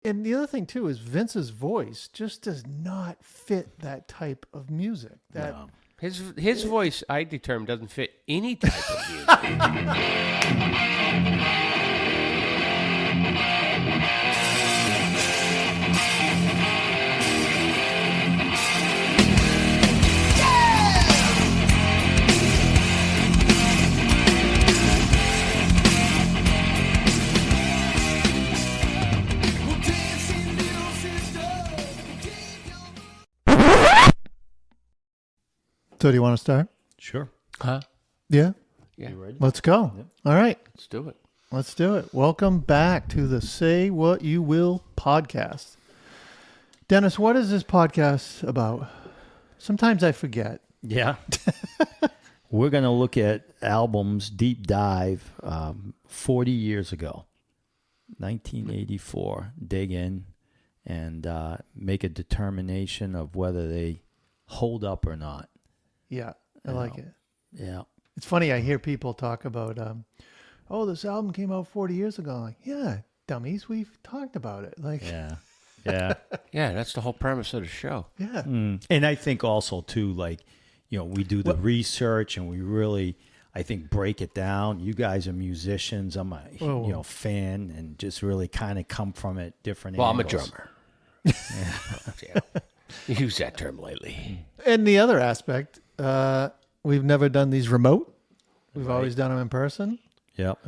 And the other thing too is Vince's voice just does not fit that type of music. That No. His voice, I determined, doesn't fit any type of music. So do you want to start? Sure. Huh? Yeah. Yeah. You ready? Let's go. Yep. All right. Let's do it. Let's do it. Welcome back to the Say What You Will podcast. Dennis, what is this podcast about? Sometimes I forget. Yeah. We're going to look at albums, deep dive, 40 years ago, 1984. Dig in and make a determination of whether they hold up or not. Yeah, I like it. Yeah. It's funny. I hear people talk about, oh, this album came out 40 years ago. I'm like, yeah, dummies, we've talked about it. Like, Yeah. Yeah. Yeah, that's the whole premise of the show. yeah. And I think also, too, like, we do the research and we really, I think, break it down. You guys are musicians. I'm a fan and just really kind of come from it different Well, angles. I'm a drummer. Yeah. You use that term lately. And the other aspect, we've never done these remote. We've always done them in person. Yep.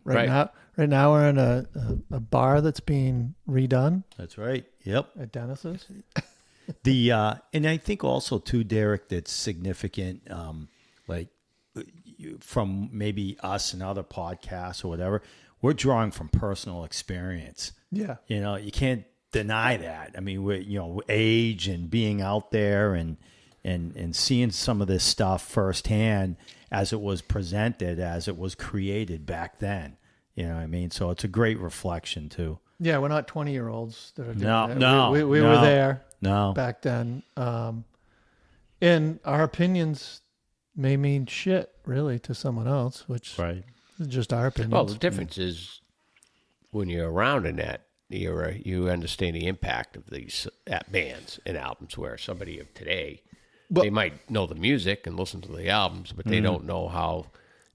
Right now we're in a bar that's being redone That's right. Yep. at Dennis's. And I think also too, Derek, that's significant. From maybe us and other podcasts or whatever, we're drawing from personal experience. Yeah. You can't deny that. I mean, age and being out there and seeing some of this stuff firsthand as it was presented, as it was created back then. You know what I mean? So it's a great reflection too. Yeah, we're not 20-year-olds that are doing No, that. no, we no. were there No. back then. And our opinions may mean shit, really, to someone else, which Right. is just our opinions. Well, the difference is when you're around in that era, you understand the impact of these bands and albums, where somebody of today, they might know the music and listen to the albums, but they don't know how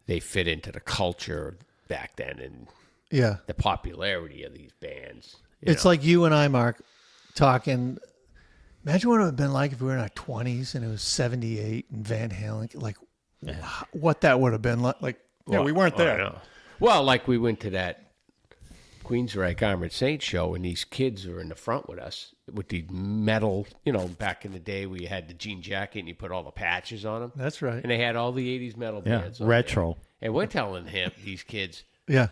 they fit into the culture back then and yeah. the popularity of these bands. It's like you and I, Mark, talking. Imagine what it would have been like if we were in our 20s and it was 78 and Van Halen. Like, what that would have been like. We weren't there. I know. Well, like we went to that Queensryche Armored Saints show, and these kids were in the front with us with the metal, back in the day where you had the jean jacket and you put all the patches on them. That's right. And they had all the 80s metal Yeah. bands on Retro. there. And we're telling these kids, Yeah.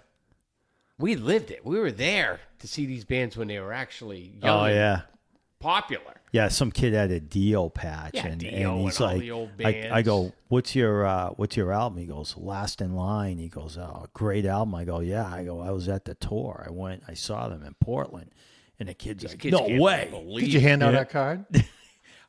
we lived it. We were there to see these bands when they were actually young Oh, and yeah. popular. Yeah, some kid had a Dio patch, Yeah, and Dio he's and all like, the old I bands. go, what's your album? He goes, Last in Line. He goes, oh, great album. I go, yeah. I go, I was at the tour. I saw them in Portland, and the kid's like, Kids no can't way. believe Did you hand out Yeah. that card?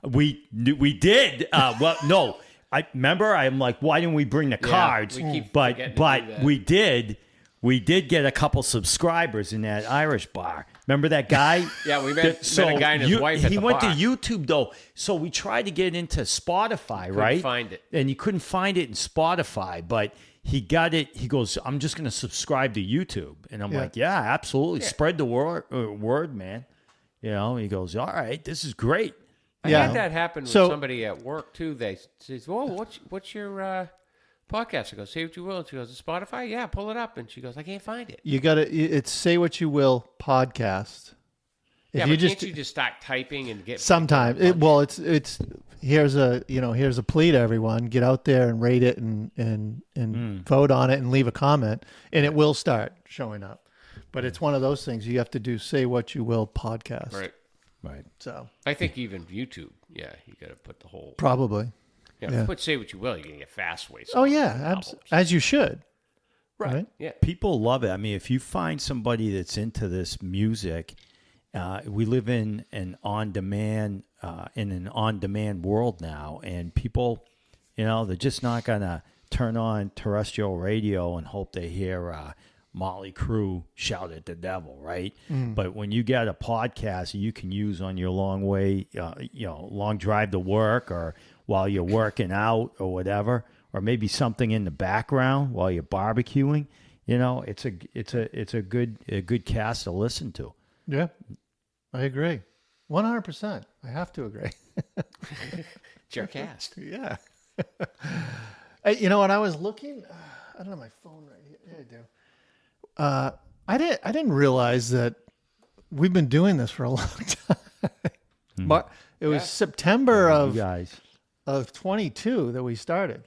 We did. Well, no, I remember. I'm like, why didn't we bring the cards? we keep but forgetting to do that. we did. We did get a couple subscribers in that Irish bar. Remember that guy? Yeah, we met a guy and his wife at He the went bar. to YouTube though, so we tried to get into Spotify, right? find it. and you couldn't find it in Spotify, but he got it. He goes, "I'm just going to subscribe to YouTube," and I'm Yeah. like, "Yeah, absolutely. Spread the word, man." He goes, "All right, this is great." I Yeah. had that happen with So- somebody at work too. They says, "Oh, what's your podcast?" I go, "Say what you will." And she goes, "Is Spotify?" "Yeah, pull it up." And she goes, "I can't find it." You got to, it's Say What You Will podcast. If Yeah, you but just, can't you just start typing and get sometimes, it's, here's a plea to everyone. Get out there and rate it and vote on it and leave a comment, and it will start showing up. But it's one of those things you have to do. Say What You Will podcast. Right. Right. So I think even YouTube. Yeah, you got to put the whole. probably. Yeah. Put "Say What You Will." You can get fast ways. Oh yeah, as you should. right? Yeah. People love it. I mean, if you find somebody that's into this music, we live in an on-demand world now, and people, they're just not gonna turn on terrestrial radio and hope they hear Motley Crue shout at the devil, right? But when you get a podcast you can use on your long drive to work, or while you're working out or whatever, or maybe something in the background while you're barbecuing, it's a good cast to listen to. Yeah, I agree. 100%. I have to agree. It's your cast. Yeah. Hey, when I was looking, I don't have my phone right here. Yeah, I do. I didn't realize that we've been doing this for a long time. But it was September You guys. of 22 that we started.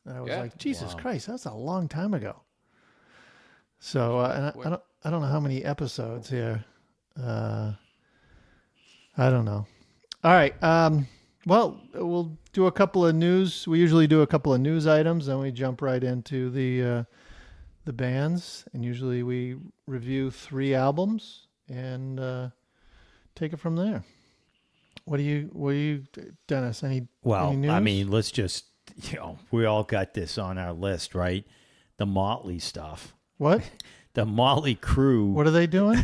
And I was Yeah. like, Jesus Christ, that's a long time ago. So, and I don't know how many episodes here. I don't know. All right. Well, we'll do a couple of news. We usually do a couple of news items, then we jump right into the bands. And usually we review 3 albums and take it from there. What do you, Dennis? Any news? I mean, let's just, we all got this on our list, right? The Motley stuff. What? The Motley Crue. What are they doing?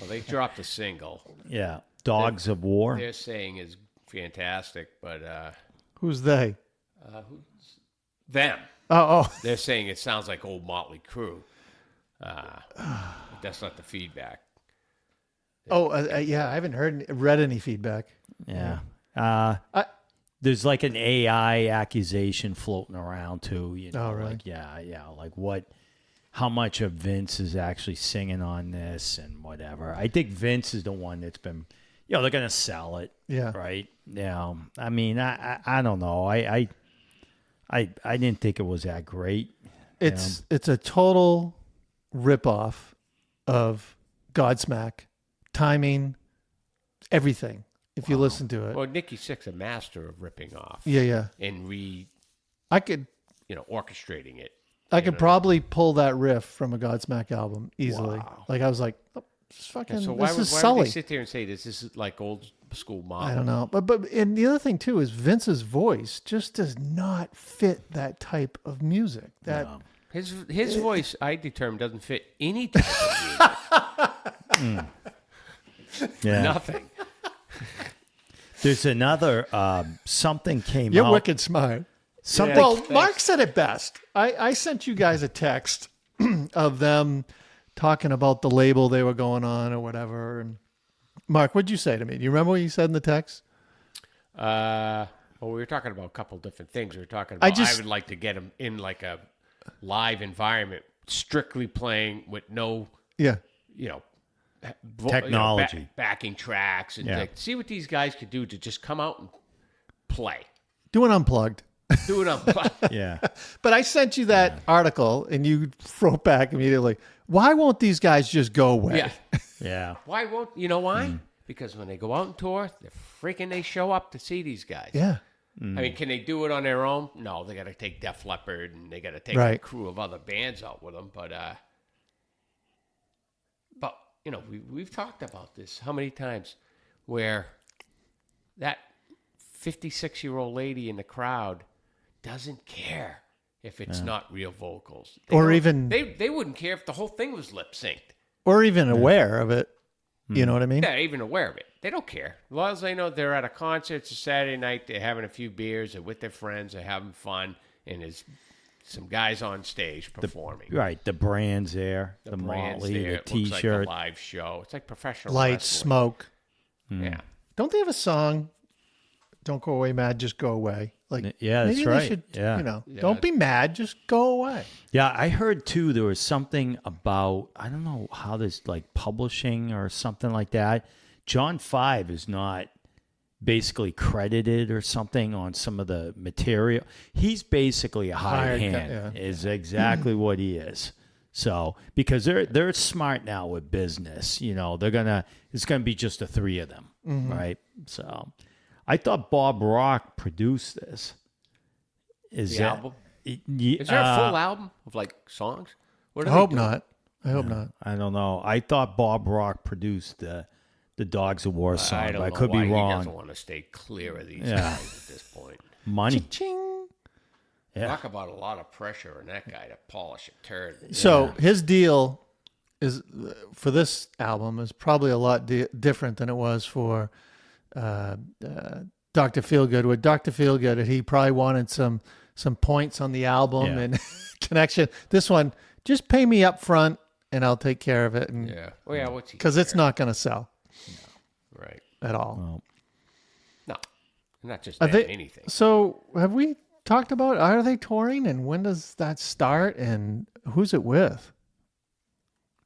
Well, they dropped a single. Yeah. Dogs of War. They're saying is fantastic, but Who's they? them. Oh. They're saying it sounds like old Motley Crue. That's not the feedback. Yeah. I haven't read any feedback. Yeah. There's like an AI accusation floating around too. Oh, really? Like, yeah. Like how much of Vince is actually singing on this and whatever. I think Vince is the one that's been, they're going to sell it. Yeah. Right. Yeah. I mean, I don't know. I didn't think it was that great. It's a total ripoff of Godsmack, timing, everything. If you listen to it, Well, Nikki Sixx's a master of ripping off. yeah. And I could orchestrating it. probably pull that riff from a Godsmack album easily. Wow. Like I was like, oh, fucking, So this is why would Sully. they sit there and say this is like old school model? I don't know, but and the other thing too is Vince's voice just does not fit that type of music. That His voice, I determined, doesn't fit any type of music. Yeah. Nothing. There's another, something came you're out. wicked smart. Something. Well, thanks. Mark said it best. I sent you guys a text of them talking about the label they were going on or whatever. And Mark, what'd you say to me? Do you remember what you said in the text? Well, we were talking about a couple different things. We were talking about I would like to get him in like a live environment, strictly playing with no, Yeah. Technology. backing tracks, and like, see what these guys could do to just come out and play. Do an unplugged. Do it on. Yeah. But I sent you that article and you wrote back immediately. Why won't these guys just go away? Yeah. Yeah. Why won't you know why? Because when they go out and tour, they show up to see these guys. Yeah. I mean, can they do it on their own? No, they got to take Def Leppard and they got to take Right. a crew of other bands out with them. But we've talked about this how many times, where that 56-year-old lady in the crowd doesn't care if it's not real vocals, Or even they wouldn't care if the whole thing was lip synced. or even aware of it. You know what I mean? They're even aware of it. They don't care. As long as they know they're at a concert, it's a Saturday night, they're having a few beers, they're with their friends, they're having fun, and there's some guys on stage performing. Right. The brand's there. The brand's Motley, there. the It looks like T-shirt. a live show. It's like professional Lights, wrestling. smoke. Yeah. Don't they have a song? Don't go away mad, just go away. Like, Yeah, that's maybe they right. should, Yeah. don't be mad, just go away. Yeah, I heard too there was something about, I don't know how this, like publishing or something like that. John 5 is not basically credited or something on some of the material. He's basically a hired hand, is exactly what he is. So, because they're smart now with business, it's gonna be just the 3 of them, right? So, I thought Bob Rock produced this. Is The that album? Is Is there a full album of like songs? What do I they hope do? not. I hope not. I don't know. I thought Bob Rock produced the Dogs of War song, I but don't I know could why be He wrong. doesn't want to stay clear of these Yeah. guys at this point. Money. Ching. Yeah. Talk about a lot of pressure on that guy to polish a turd. So his deal is for this album is probably a lot different than it was for Dr. Feelgood. With Dr. Feelgood, he probably wanted some points on the album Yeah. and connection. This one, just pay me up front and I'll take care of it. And Yeah. Well, yeah. What's he? because it's not going to sell Right. at all. Well, No. Not just Are that, they- anything. So have we talked about, are they touring and when does that start and who's it with?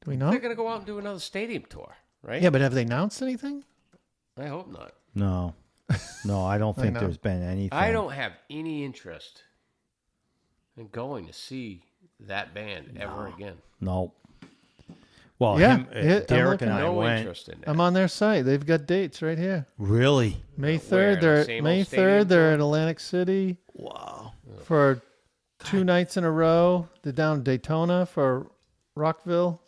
Do we know? They're gonna go out and do another stadium tour, right? Yeah, but have they announced anything? I hope not. no, I don't think know. there's been anything. I don't have any interest in going to see that band ever again. No. Well, Yeah, him, yeah, I'm Derek and looking. I No went. interest in that. I'm on their site. They've got dates right here. Really? May Where, 3rd, the they're same May old stadium 3rd, they're tour? at Atlantic City Wow. for 2 nights in a row. They're down in Daytona for Rockville.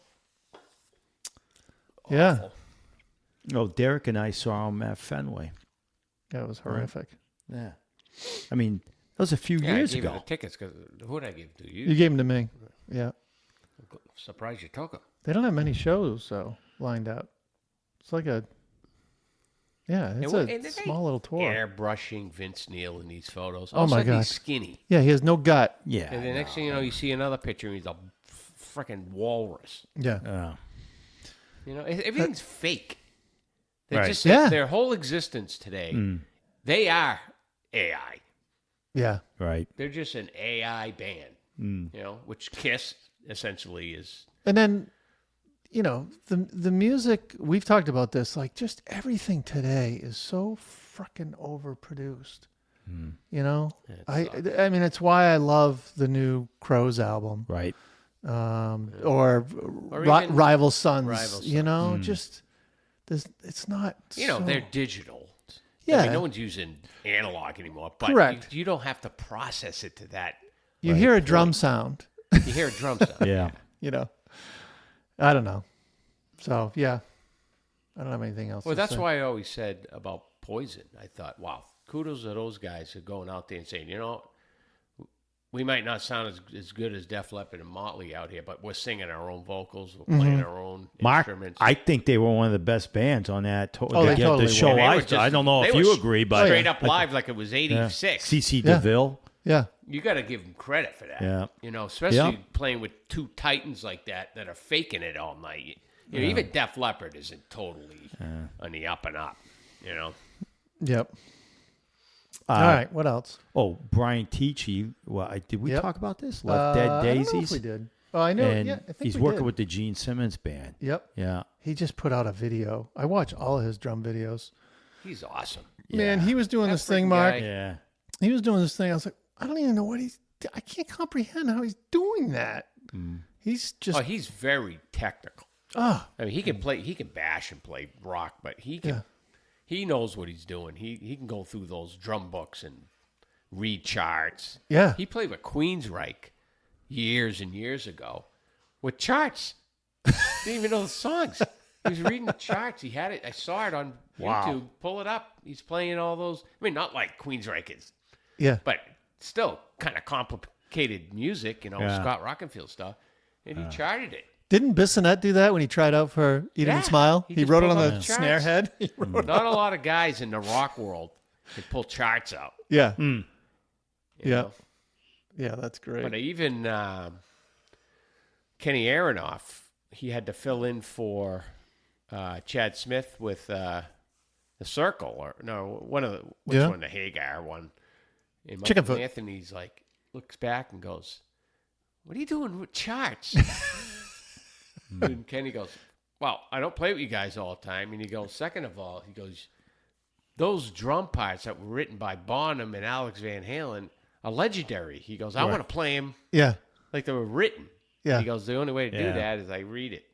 Yeah, Awful. Oh, Derek and I saw him at Fenway. that was horrific. Yeah. I mean, that was a few Yeah, years I gave you ago. the tickets because who did I give to You you? gave them to me. Yeah, Surprised you took them. they don't have many shows though lined up. It's like a it's And a they small little tour. Airbrushing Vince Neil in these photos. Oh, All of a my sudden God. He's skinny. Yeah, he has no gut. Yeah. And the next thing you know, you see another picture and he's a freaking walrus. Yeah, You know, everything's fake. They're Right. just Yeah. their whole existence today. They are AI. yeah. Right. They're just an AI band. You know, which Kiss essentially is. And then, the music, we've talked about this, like just everything today is so freaking overproduced. You know, I mean, it's why I love the new Crows album, Right. or even Rival Sons. Rival You know, just this. It's not. You know, so- they're digital. I Yeah. mean, no one's using analog anymore. But Correct. You don't have to process it to that. You hear a drum sound. You hear a drum sound. Yeah. You know, I don't know. So yeah, I don't have anything else. Well, to that's say. why I always said about Poison. I thought, wow, kudos to those guys who are going out there and saying, you know, we might not sound as good as Def Leppard and Motley out here, but we're singing our own vocals, we're playing our own Mark, instruments. I think they were one of the best bands on that they totally the show. were. They were I just- don't know they if were you agree, but straight up live like it was '86. CC Yeah. DeVille. Yeah, You got to give them credit for that. Yeah. You know, especially Yeah. playing with two titans like that are faking it all night. You know, even Def Leppard isn't totally on the up and up. You know, yep. All right, what else? Oh, Brian Tichy. Well, did we Yep. talk about this? Left Dead I don't know if Daisies. we did. Oh, I know. And Yeah, I think he's we working did. with the Gene Simmons band. Yep. Yeah. He just put out a video. I watch all of his drum videos. he's awesome. Man, he was doing That this thing, freaking Mark. guy- Yeah. He was doing this thing. I was like, I don't even know what I can't comprehend how he's doing that. He's just, Oh, he's very technical. oh, I mean, he can play, he can bash and play rock, but he can. Yeah. He knows what he's doing. He can go through those drum books and read charts. yeah. He played with Queensryche years and years ago with charts. Didn't even know the songs. He was reading the charts. He had it. I saw it on YouTube. Pull it up. He's playing all those. I mean, not like Queensryche is, Yeah. but still kind of complicated music, you know, Yeah. Scott Rockenfield stuff. And he charted it. Didn't Bissonette do that when he tried out for Eat 'em Yeah. and Smile? He He just wrote it pulled on out the the snare charts. head. He wrote- Not a lot of guys in the rock world can pull charts out. yeah. you Yeah. know? Yeah, that's great. But even Kenny Aronoff, he had to fill in for Chad Smith with the Circle, or no, one of the which Yeah. one, the Hagar one. And Chickenfoot. Michael Anthony's like looks back and goes, "What are you doing with charts?" And Kenny goes, "Well, I don't play with you guys all the time." And he goes, "Second of all, he goes, those drum parts that were written by Bonham and Alex Van Halen are legendary." He goes, "I want to play them yeah. like they were written." Yeah. He goes, "The only way to do Yeah. that is I read it."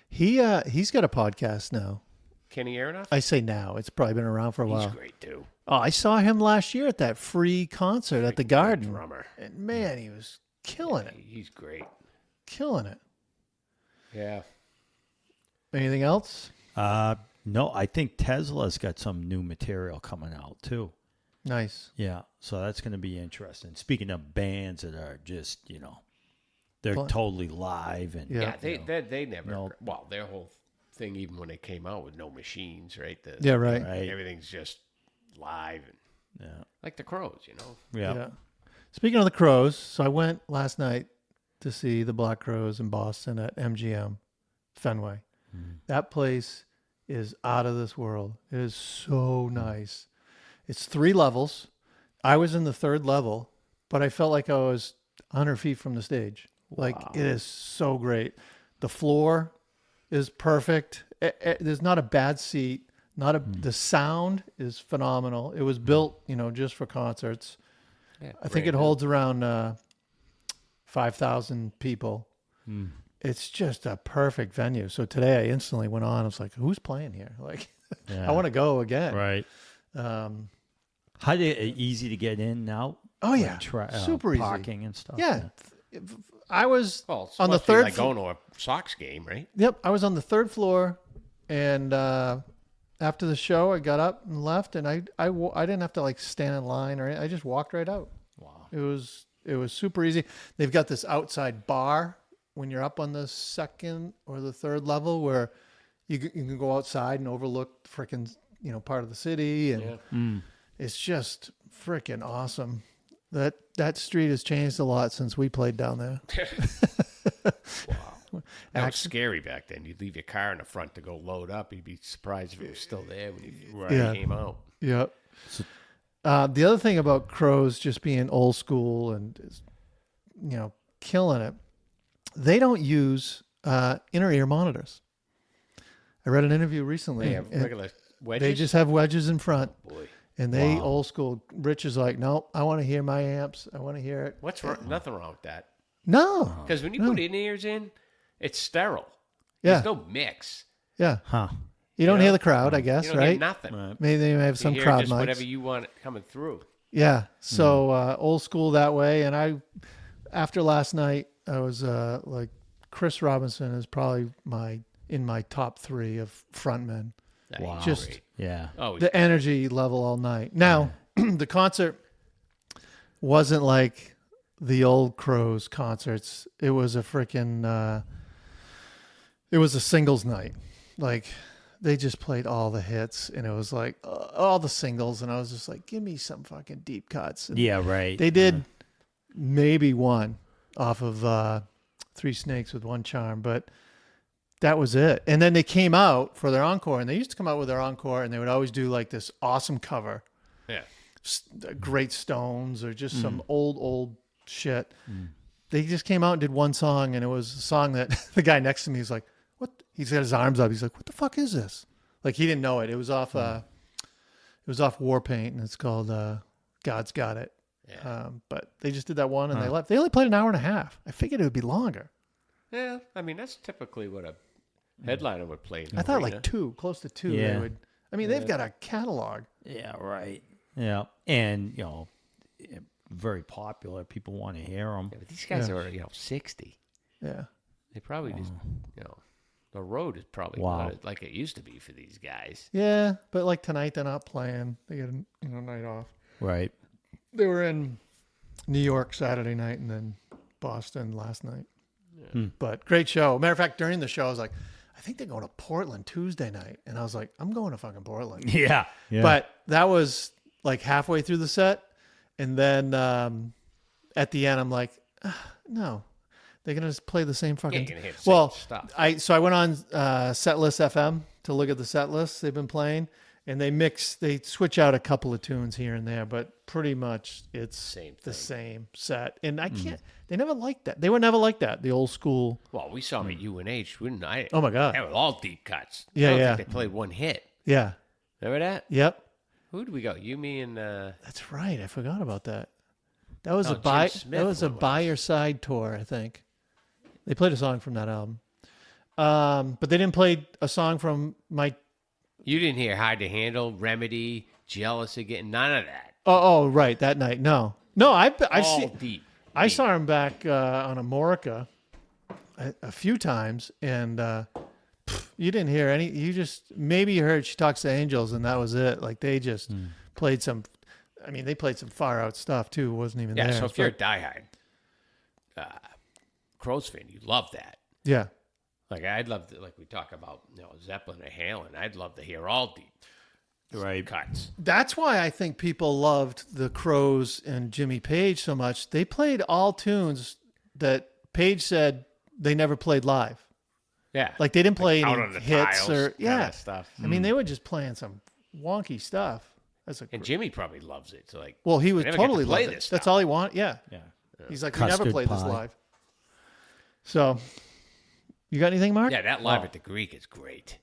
He's got a podcast now. Kenny Aronoff? I say now. It's probably been around for a He's while. great too. Oh, I saw him last year at that free concert at the Garden. Drummer. And man, he was killing it. He's great. Killing it. Yeah. Anything else? No, I think Tesla's got some new material coming out too. Nice. Yeah, so that's going to be interesting. Speaking of bands that are just, they're totally live and Yeah. They never. No. Well, their whole thing, even when they came out with no machines, right? Yeah, right. Everything's just live and like the Crows, you know. yeah. Speaking of the Crows, so I went last night to see the Black Crows in Boston at MGM Fenway. That place is out of this world. It is so nice. It's 3 levels. I was in the 3rd level, but I felt like I was 100 feet from the stage. Like, it is so great. The floor is perfect. There's not a bad seat. The sound is phenomenal. It was built, just for concerts. Yeah, I think it holds around 5,000 people. It's just a perfect venue. So today I instantly went on. I was like, who's playing here? Like, I want to go again. Right. How easy to get in now? Oh, yeah. Super easy. Parking and stuff. Yeah. I was Well, on the 3rd like going to a Sox game, right? Yep. I was on the 3rd floor. And after the show, I got up and left. And I didn't have to like stand in line or anything. I just walked right out. Wow. It was super easy. They've got this outside bar when you're up on the 2nd or the 3rd level where you can go outside and overlook frickin' part of the city, and it's just frickin' awesome. That street has changed a lot since we played down there. Wow. That was scary back then. You'd leave your car in the front to go load up. You'd be surprised if it was still there when you came out. Yep. The other thing about Crows just being old school and killing it, they don't use inner ear monitors. I read an interview recently. They have regular wedges? They just have wedges in front. Boy. And they old school. Rich is like, no, I want to hear my amps. I want to hear it. What's wrong? Nothing wrong with that. No. Because when you put in-ears in, it's sterile. Yeah. There's no mix. Yeah. Huh. You don't hear the crowd, I guess, You don't right? hear nothing. Right. Maybe they may have some You hear crowd just mics. whatever you want coming through. Yeah. So old school that way. And after last night, I was like, Chris Robinson is probably in my top 3 of frontmen. Wow. Just Great. Yeah. Oh, the energy level all night. Now, the concert wasn't like the old Crows concerts. It was a freaking, it was a singles night. Like, they just played all the hits, and it was like all the singles, and I was just like, give me some fucking deep cuts. And Yeah, right. they did maybe one off of Three Snakes with One Charm, but that was it. And then they came out for their encore, and they used to come out with their encore, and they would always do like this awesome cover. yeah. Great Stones or just some old shit. They just came out and did one song, and it was a song that the guy next to me is like, what? He's got his arms up. He's like, what the fuck is this? Like, he didn't know it. It was off Warpaint, and it's called God's Got It. Yeah. But they just did that one, and they left. They only played an hour and a half. I figured it would be longer. Yeah. I mean, that's typically what a headliner would play. I thought like 2, close to 2. Yeah. They would. I mean, they've got a catalog. Yeah, right. Yeah. And, very popular. People want to hear them. Yeah, but these guys are, 60. Yeah. They probably just, the road is probably not like it used to be for these guys. Yeah, but like tonight they're not playing. They get a night off. Right. They were in New York Saturday night and then Boston last night. Yeah. But great show. Matter of fact, during the show, I was like, I think they're going to Portland Tuesday night. And I was like, I'm going to fucking Portland. Yeah. But that was like halfway through the set. And then at the end, I'm like, no. They're going to just play the same fucking stuff. So I went on Setlist FM to look at the set lists they've been playing. And they switch out a couple of tunes here and there, but pretty much it's the same set. And I can't, they never liked that. They were never like that, the old school. Well, we saw them at UNH, wouldn't I? Oh my God. That was all deep cuts. Yeah, I don't yeah. think they played one hit. Yeah. Remember that? Yep. Who did we go? You, me, and... That's right. I forgot about that. That was Jim Smith that was a By Your Side tour, I think. They played a song from that album. But they didn't play a song from my... You didn't hear Hard to Handle, Remedy, Jealous Again, none of that. Oh, right, that night. No, I've All seen. deep. I saw him back on Amorica a few times, and you didn't hear any. You just maybe you heard She Talks to Angels, and that was it. Like they just played some. I mean, they played some far out stuff too. It wasn't even there. Yeah, so if you're a diehard, Crowes fan, you love that. Yeah. Like I'd love to, like we talk about, Zeppelin or Halen. I'd love to hear all deep cuts. That's why I think people loved the Crows and Jimmy Page so much. They played all tunes that Page said they never played live. Yeah, Like they didn't play Out any on the hits Tiles or kinda stuff. I mean, they were just playing some wonky stuff. And Jimmy probably loves it. So like, well, he was we never get to totally play loved it. this That's stuff. all he wanted. Yeah. He's like, we never Custard played this pie. live. So, you got anything, Mark? Yeah, that live at the Greek is great.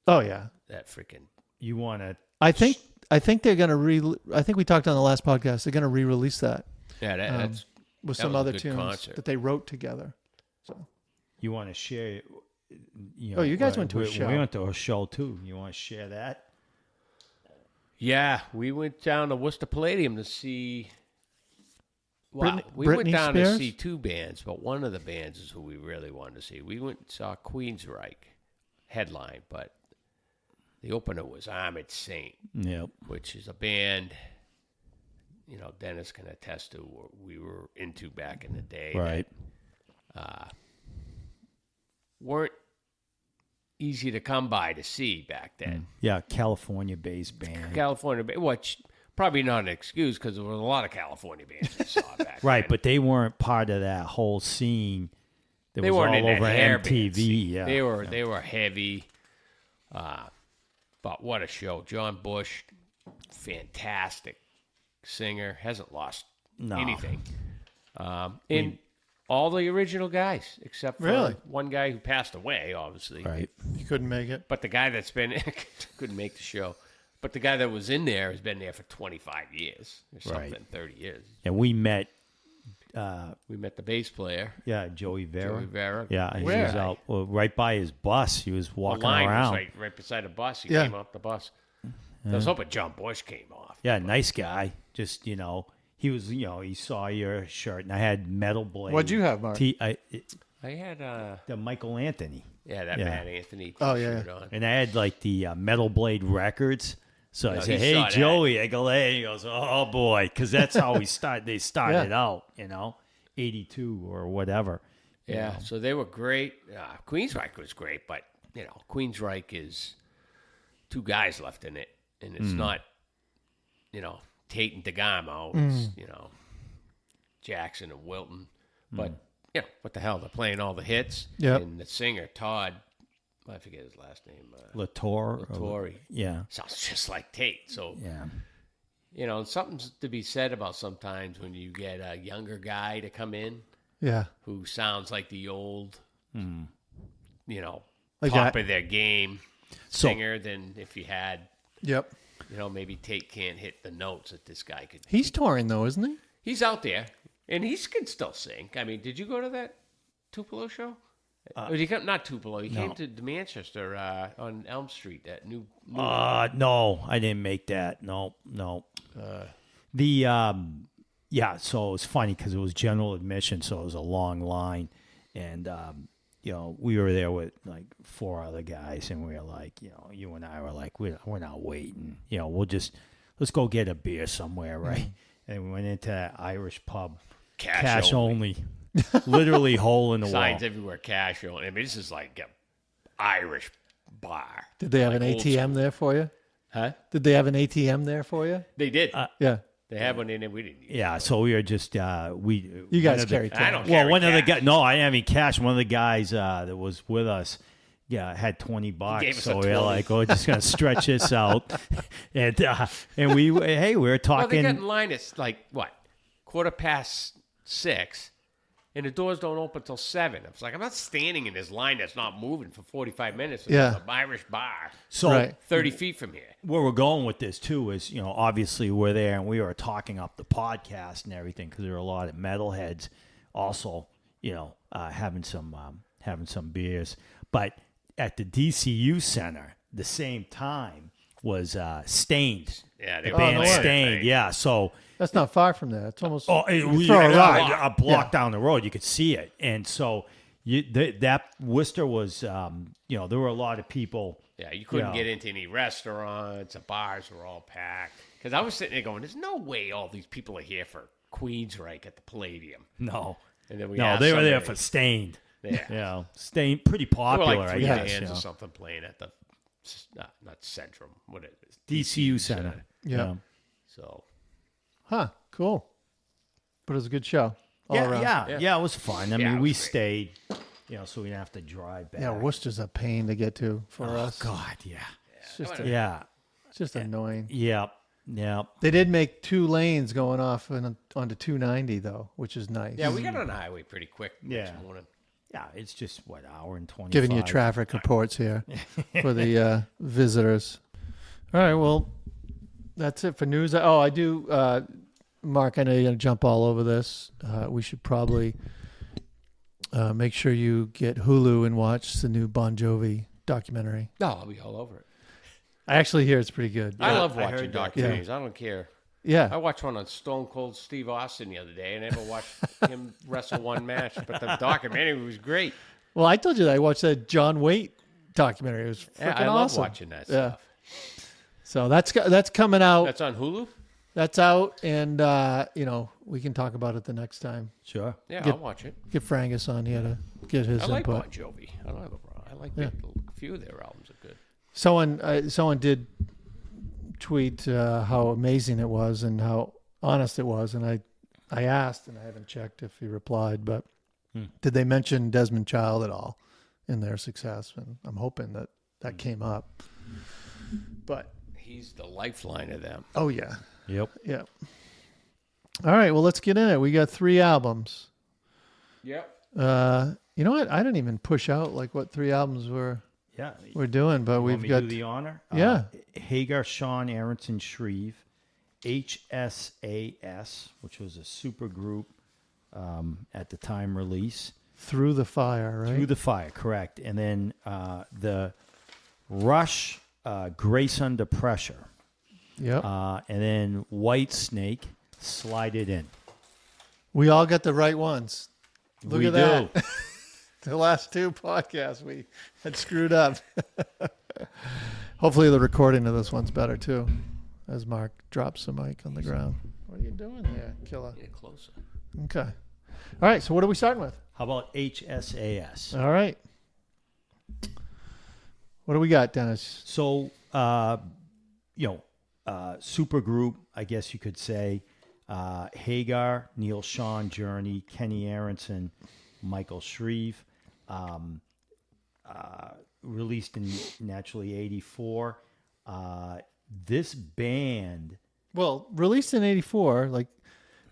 Oh yeah. That freaking You want to? I think they're gonna I think we talked on the last podcast. They're gonna re-release that that's with that some was a other good tunes concert. that they wrote together. So. You want to share? Oh, you guys went to a show. We went to a show too. You want to share that? Yeah, we went down to Worcester Palladium to see. Wow, we Britney went down Spears? to see two bands, but one of the bands is who we really wanted to see. We went and saw Queensryche headline, but the opener was Armored Saint, Yep. which is a band, Dennis can attest to, what we were into back in the day. Right. Weren't easy to come by to see back then. Yeah, California-based band. California, which probably not an excuse because there was a lot of California bands we saw back Right, then. but they weren't part of that whole scene. That They was weren't all in that over hair band MTV. scene. Yeah, They were heavy. But what a show! John Bush, fantastic singer, hasn't lost anything. And all the original guys, except for Really? one guy who passed away, obviously. right. You couldn't make it. But the guy that's been couldn't make the show. But the guy that was in there has been there for 25 years or something, Right. 30 years. And we met. We met the bass player, Yeah, Joey Vera. Joey Vera. Yeah, he Where? was out right by his bus. He was The walking line around. was right beside the bus. He Yeah. came off the bus. I was hoping John Bush came off. Yeah, nice guy. Just he was. He saw your shirt, and I had Metal Blade. What'd you have, Mark? I had The Michael Anthony, that Yeah. Matt Anthony Oh, yeah, t-shirt on. and I had like the Metal Blade records. So I No, said, he "Hey, saw that. Joey." I go, "Hey." He goes, "Oh boy," because that's how we start. They started Yeah. out, 82 or whatever. Yeah, so they were great. Queensryche was great, but Queensryche is two guys left in it, and it's not, Tate and DeGamo. It's Jackson and Wilton, but what the hell? They're playing all the hits. Yep. And the singer Todd, I forget his last name. Latour. Tory. Yeah. Sounds just like Tate. So Yeah. something's to be said about sometimes when you get a younger guy to come in Yeah. who sounds like the old, Like top that. of their game So- singer than if you had, Yep. maybe Tate can't hit the notes that this guy could. He's touring though, isn't he? He's out there, and he can still sing. I mean, did you go to that Tupelo show? Or did he come, not Tupelo. He came to Manchester on Elm Street, that new No, I didn't make that. No. So it was funny because it was general admission, so it was a long line, and we were there with like 4 other guys, and we were like, you and I were like, we're not waiting, let's go get a beer somewhere, right? And we went into that Irish pub, cash only. Literally hole in the signs wall. everywhere, cash only. I mean, this is like an Irish bar. Did they have Like an old ATM school. there for you? Huh? Did they have an ATM there for you? They did. Yeah. They had one in there. We didn't use it. Yeah, so we were just You one guys of the- carry I cash. don't Well, carry one of the cash. guys. No, I didn't have any cash. One of the guys that was with us, had $20. gave us So a we were 20. like, "Oh, we're just gonna stretch this out," and we were Well, they talking. got in line at like what, 6:15, and the doors don't open till 7. I was like, I'm not standing in this line that's not moving for 45 minutes. It's Yeah. an Irish bar, so Right. 30 feet from here. where we're going with this too is, obviously we're there and we were talking up the podcast and everything because there were a lot of metalheads also, having some beers. But at the DCU Center, the same time was Stained. Yeah, they The were band playing it, Stained. right? Yeah, so. That's not far from there. It's almost. Oh, you can we throw a had rock. a block down the road. You could see it, and so that Worcester was, there were a lot of people. Yeah, you couldn't Yeah. get into any restaurants. The bars were all packed. Because I was sitting there going, there's no way all these people are here for Queensryche at the Palladium. No, And then we No, asked they were there somebody- for Stained. Yeah. You know, Stained, pretty There were popular, like I three guess. bands You know. or something playing at the not Centrum, what it is, DCU Center. Yeah. So Huh. Cool. But it was a good show. All around. Yeah, it was fun. I mean, it we was great. stayed, you know, so we didn't have to drive back. Yeah, Worcester's a pain to get to for Oh, us. God, yeah. It's just, Yeah. it's just annoying. Yep. Yep. They did make 2 lanes going off onto 290 though, which is nice. yeah, we got on the highway pretty quick Yeah. next morning. Yeah, it's just, what, hour and 25? Giving you traffic reports here for the visitors. All right, well, that's it for news. Oh, I do, Mark, I know you're going to jump all over this. We should probably make sure you get Hulu and watch the new Bon Jovi documentary. No, I'll be all over it. I actually hear it's pretty good. I love I watching heard that. documentaries. I don't care. I Yeah. watched one on Stone Cold Steve Austin the other day. I never watched him wrestle one match, but the documentary was great. Well, I told you that I watched that John Waite documentary. It was freaking Yeah, I love awesome. watching that Yeah. stuff. So that's coming out. That's on Hulu? That's out, and you know, we can talk about it the next time. Sure. Yeah, Get- I'll watch it. Get Frangus on here to get his I like input. Bon Jovi. I don't have a problem. I like Yeah. a few of their albums are good. Someone did tweet how amazing it was and how honest it was, and I asked, and I haven't checked if he replied, but did they mention Desmond Child at all in their success? And I'm hoping that came up. But He's the lifeline of them. oh yeah, Yep. yeah. All right, well let's get in it. We got 3 albums. Yep. You know what? I didn't even push out like what 3 albums Yeah. we're doing, but Want we've me got to do the honor? Yeah. Hagar, Sean, Aronson, Shreve, HSAS, which was a super group at the time release. Through the Fire, right? Through the Fire, correct. And then the Rush, Grace Under Pressure. Yep. And then Whitesnake, Slide It In. We all got the right ones. Look We at that. The last 2 podcasts we had screwed up. Hopefully the recording of this one's better too, as Mark drops the mic on the ground. What are you doing there, killer? Get closer. Okay. All right, so what are we starting with? How about HSAS? All right. What do we got, Dennis? So, super group, I guess you could say. Hagar, Neil Sean, Journey, Kenny Aronson, Michael Shreve. Released in naturally 84. This band, Well, released in 84,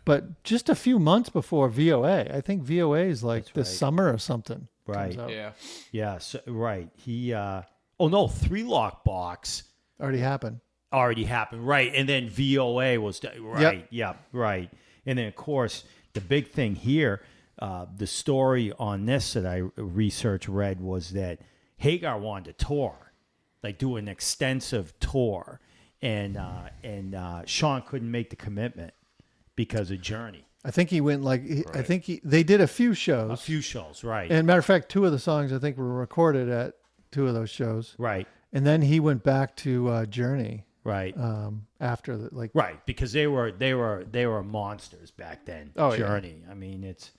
but just a few months before VOA. I think VOA is like That's this right. summer or something. Right. comes out. Yeah. yeah, so, right. He, oh no, 3 Lock Box Already happened. already happened, right? And then VOA was right, right. And then of course the big thing here, the story on this that I read was that Hagar wanted to tour, like do an extensive tour, and Sean couldn't make the commitment because of Journey. I think he went I think they did a few shows. A few shows, right? And matter of fact, 2 of the songs I think were recorded at 2 of those shows. Right, And then he went back to Journey right. after the Right, because they were monsters back then. Oh, yeah. Journey. I mean, it's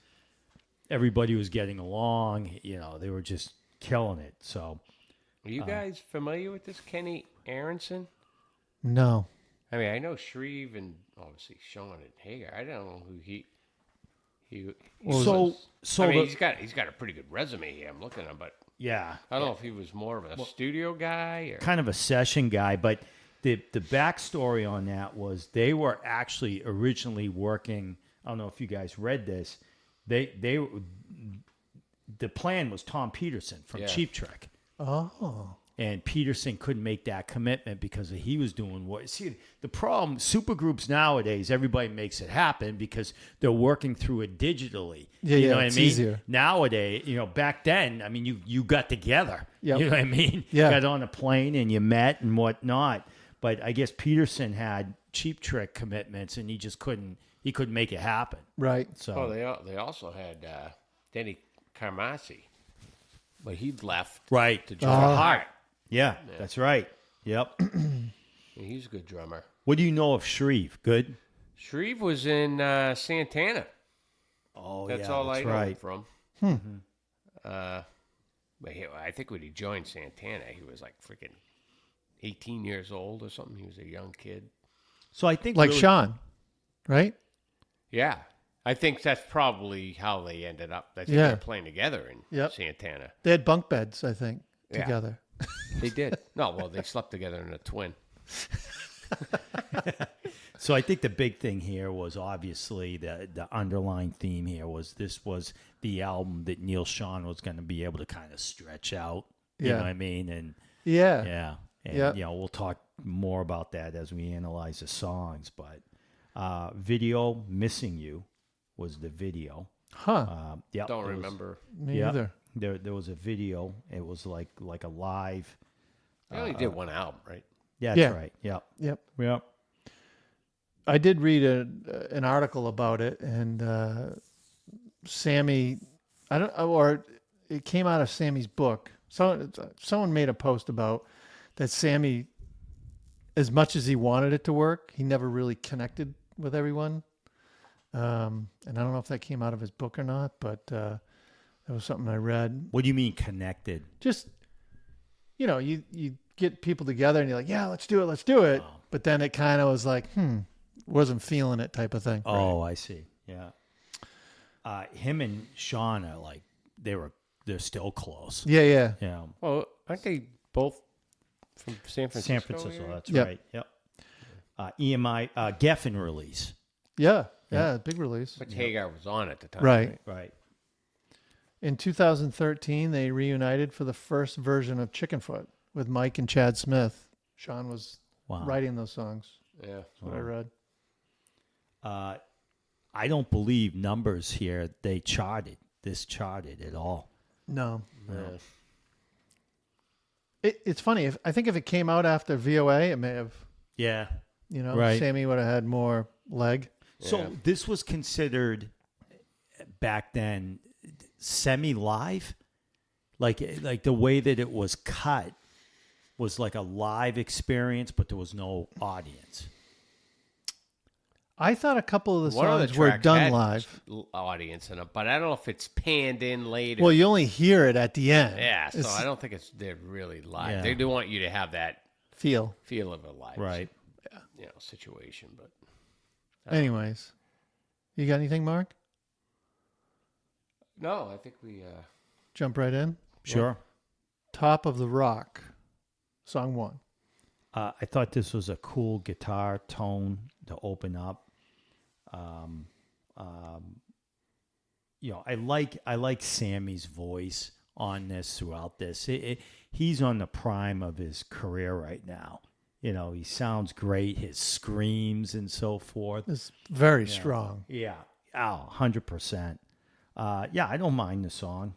everybody was getting along. You know, they were just killing it. So Are you guys familiar with this Kenny Aronson? No. I mean, I know Shreve and obviously Sean and Hagar. I don't know who he. so I mean, the, he's got a pretty good resume here. I'm looking at him, but yeah, I don't know if he was more of a studio guy or. kind of a session guy. But the backstory on that was they were actually originally working. I don't know if you guys read this. The plan was Tom Peterson from Yeah. Cheap Trick. Oh. And Peterson couldn't make that commitment because he was doing what. See, the problem, supergroups nowadays, everybody makes it happen because they're working through it digitally. Yeah, you yeah, know what it's I mean? easier. Nowadays, back then, I mean, you got together. Yep. You know what I mean? Yeah. Got on a plane and you met and whatnot. But I guess Peterson had Cheap Trick commitments and he just couldn't make it happen. Right. So They also had Denny Carmassi, but he'd left right to join Heart. yeah, that's right. Yep. And he's a good drummer. What do you know of Shreve? Good. Shreve was in Santana. Oh, That's yeah, all that's I know right. him from. But I think when he joined Santana, he was like freaking 18 years old or something. He was a young kid. So I think Like really, Sean, right? Yeah. I think that's probably how they ended up. I think Yeah. they were playing together in Yep. Santana. They had bunk beds, I think, Yeah. together. They did. No, well, they slept together in a twin. So I think the big thing here was obviously the underlying theme here was this was the album that Neil Sean was going to be able to kind of stretch out. You Yeah. know what I mean? And Yeah. yeah, and Yep. we'll talk more about that as we analyze the songs. But video "Missing You" was the video. Huh. Yep, Don't there was- remember. Me Yep. either. There was a video. It was like a live. They only did one album, right? Yeah, that's Yeah. right. Yep. Yep. Yep. I did read an article about it, and Sammy, or it came out of Sammy's book. Someone made a post about that Sammy, as much as he wanted it to work, he never really connected with everyone. And I don't know if that came out of his book or not, but that was something I read. What do you mean connected? Just, you get people together and you're like, yeah, let's do it. Oh. But then it kind of was like, wasn't feeling it type of thing. Oh, I see. Yeah. Him and Sean are like they're still close. Yeah, yeah. Yeah. Well, aren't they both from San Francisco? San Francisco, area? that's Yep. right. Yep. EMI Geffen release. Yeah, big release. Which Hagar was on at the time. Right. Right. In 2013, they reunited for the first version of Chickenfoot with Mike and Chad Smith. Sean was Wow. writing those songs. Yeah. That's what I read. I don't believe numbers here. They charted at all. No. Yeah. It's funny. I think if it came out after VOA, it may have, Yeah. Right. Sammy would have had more leg. So Yeah. this was considered back then semi-live, like the way that it was cut was like a live experience, but there was no audience. I thought a couple of the One of the songs were tracks done had live. audience in it, but I don't know if it's panned in later. Well, you only hear it at the end. yeah, so It's I don't think they're really live. Yeah. They do want you to have that feel. feel of a live situation, but Anyways, you got anything, Mark? no, I think we Jump right in. Sure. Top of the Rock, song 1. I thought this was a cool guitar tone to open up. I like Sammy's voice on this throughout this. He's on the prime of his career right now. He sounds great. His screams and so forth. It's very strong. Yeah. 100%. Yeah, I don't mind the song.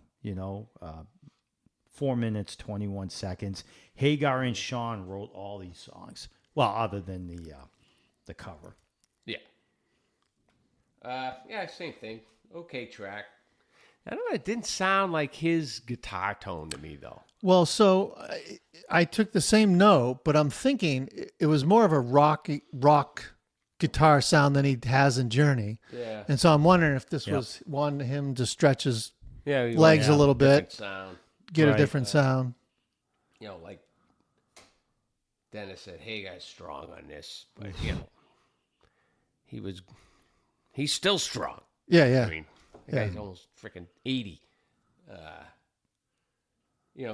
4 minutes, 21 seconds. Hagar and Sean wrote all these songs. Well, other than the cover. yeah. Same thing. Okay track. I don't know. It didn't sound like his guitar tone to me, though. Well, so I took the same note, but I'm thinking it was more of a rock guitar sound than he has in Journey. Yeah. And so I'm wondering if this Yep. was wanting him to stretch his Yeah. legs a little Different bit, sound. get Right. a different sound. Like Dennis said, Hagar's strong on this, but he's still strong. Yeah, yeah. I mean, the guy's almost freaking 80.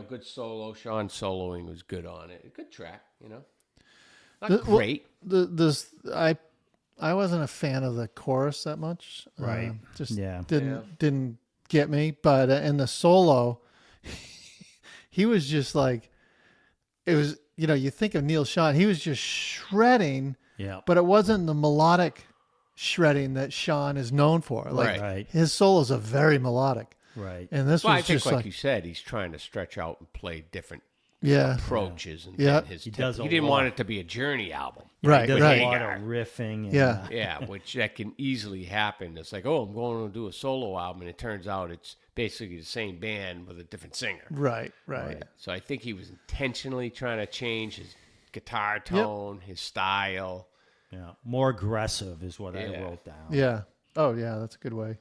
Good solo. Sean soloing was good on it. Good track, Not great. I wasn't a fan of the chorus that much. Right. Just Yeah. didn't get me. But in the solo, he was just like, it was, you think of Neil Sean, he was just shredding, Yeah. but it wasn't the melodic shredding that Sean is known for. Like Right. his solos are very melodic. Right. And this Well, I was think, just like like, you said, he's trying to stretch out and play different yeah, approaches. And Yeah. his He does a he didn't lot. want it to be a Journey album. right, There's right. a lot Hagar. of riffing. And, Yeah. Yeah, which that can easily happen. It's like, I'm going to do a solo album, and it turns out it's basically the same band with a different singer. Right, right. So I think he was intentionally trying to change his guitar tone, his style. Yeah. More aggressive is what I Yeah. wrote down. Yeah. Oh, yeah, that's a good way.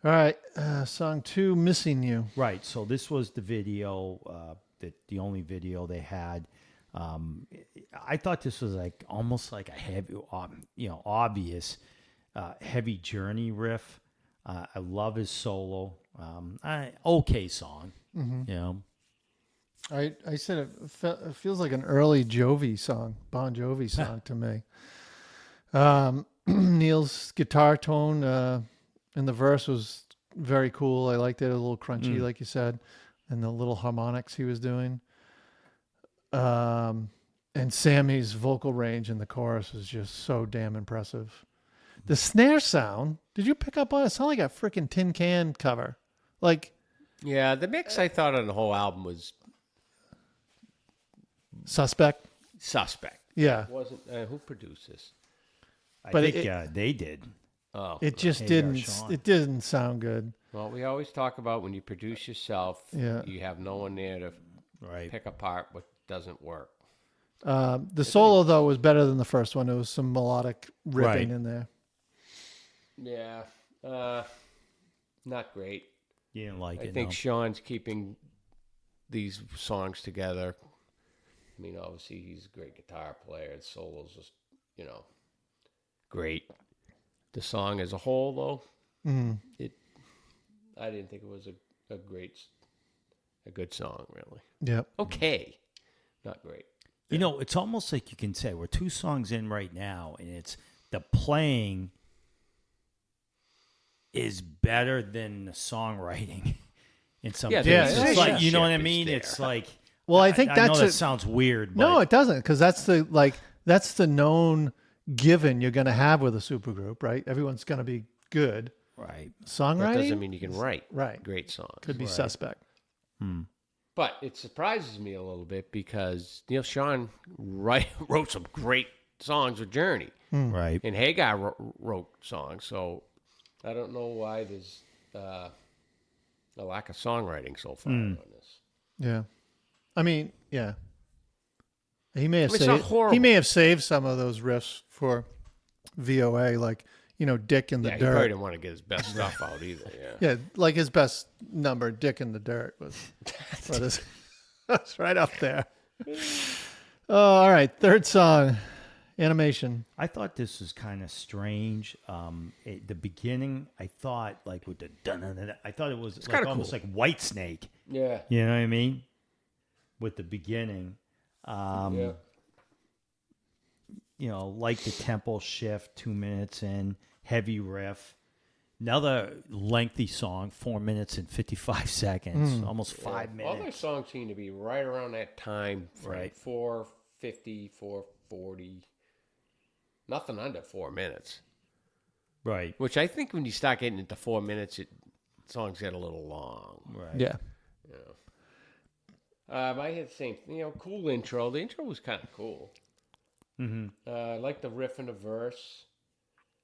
All right, song 2, Missing You. Right. So this was the video, the only video they had. I thought this was like almost like a heavy, obvious, heavy Journey riff. I love his solo. Okay song. I said it feels like an early Jovi song, Bon Jovi song to me. Neil's guitar tone in the verse was very cool. I liked it, a little crunchy, like you said, and the little harmonics he was doing. And Sammy's vocal range in the chorus is just so damn impressive. The snare sound, did you pick up on it? It sounded like a freaking tin can cover. Like, Yeah, the mix I thought on the whole album was Suspect. suspect. Yeah. It wasn't who produced this? I But think they did. Oh, It just Hagar didn't. Sean. It didn't sound good. well, we always talk about when you produce yourself, Yeah. you have no one there to Right. pick apart what doesn't work. The solo though was better than the first one. It was some melodic ripping Right. in there. Yeah, not great. You didn't like I it. think no? Sean's keeping these songs together. I mean, obviously he's a great guitar player. The solo's just, great. The song as a whole, though, I didn't think it was a good song, really. Yep. Okay, not great. It's almost like you can say we're 2 songs in right now, and it's the playing is better than the songwriting in some Yeah, cases. the It's like, you know what I relationship mean? is It's there. like, Well, I think I that's know that sounds weird, but no, it doesn't, because that's the known given you're going to have with a supergroup, right? Everyone's going to be good. right. Songwriting That doesn't mean you can write Right. great songs. could be suspect. But it surprises me a little bit because Sean wrote some great songs with Journey, Right. and Hagar wrote songs. So I don't know why there's a lack of songwriting so far on this. Yeah. I mean, yeah. He may have It's not saved. horrible. He may have saved some of those riffs for VOA, like Dick in the Yeah, he probably Dirt. didn't want to get his best stuff out either. Yeah. Yeah, like his best number, Dick in the Dirt, was that's right up there. Oh, all right. Third song, Animation. I thought this was kind of strange. The beginning, I thought like with the dun, I thought it was like kinda almost cool. like Whitesnake. Yeah. You know what I mean? With the beginning, Yeah. like the tempo shift, 2 minutes in, heavy riff. Another lengthy song, 4 minutes and 55 seconds, almost 5 All their minutes. songs seem to be right around that time frame. Right. 4:50, 4:40. Nothing under 4 minutes. Right, Which I think when you start getting into 4 minutes, songs get a little long. right. Yeah. I had the same, cool intro. The intro was kind of cool. Mm-hmm. I like the riff and the verse.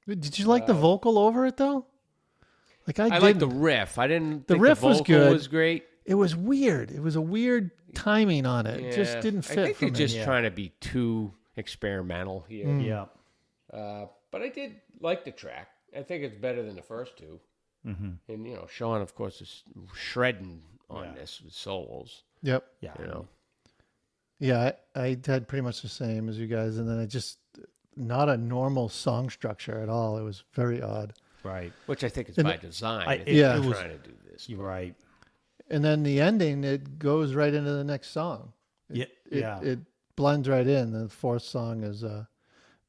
Did you like the vocal over it though? Like I like the didn't. riff. I didn't. The think riff the was vocal good. Was great. It was weird. It was a weird timing on it. It just Yeah. didn't fit. I think for they're me. just trying to be too experimental here. Yeah. But I did like the track. I think it's better than the first two. Mm-hmm. And Sean, of course, is shredding on this with solos. Yep. Yeah. Yeah, I had pretty much the same as you guys, and then it just not a normal song structure at all. It was very odd. Right. Which I think is And by design. I think yeah. they're it was- trying to do this. You're right. And then the ending, it goes right into the next song. Yeah. It blends right in. The fourth song is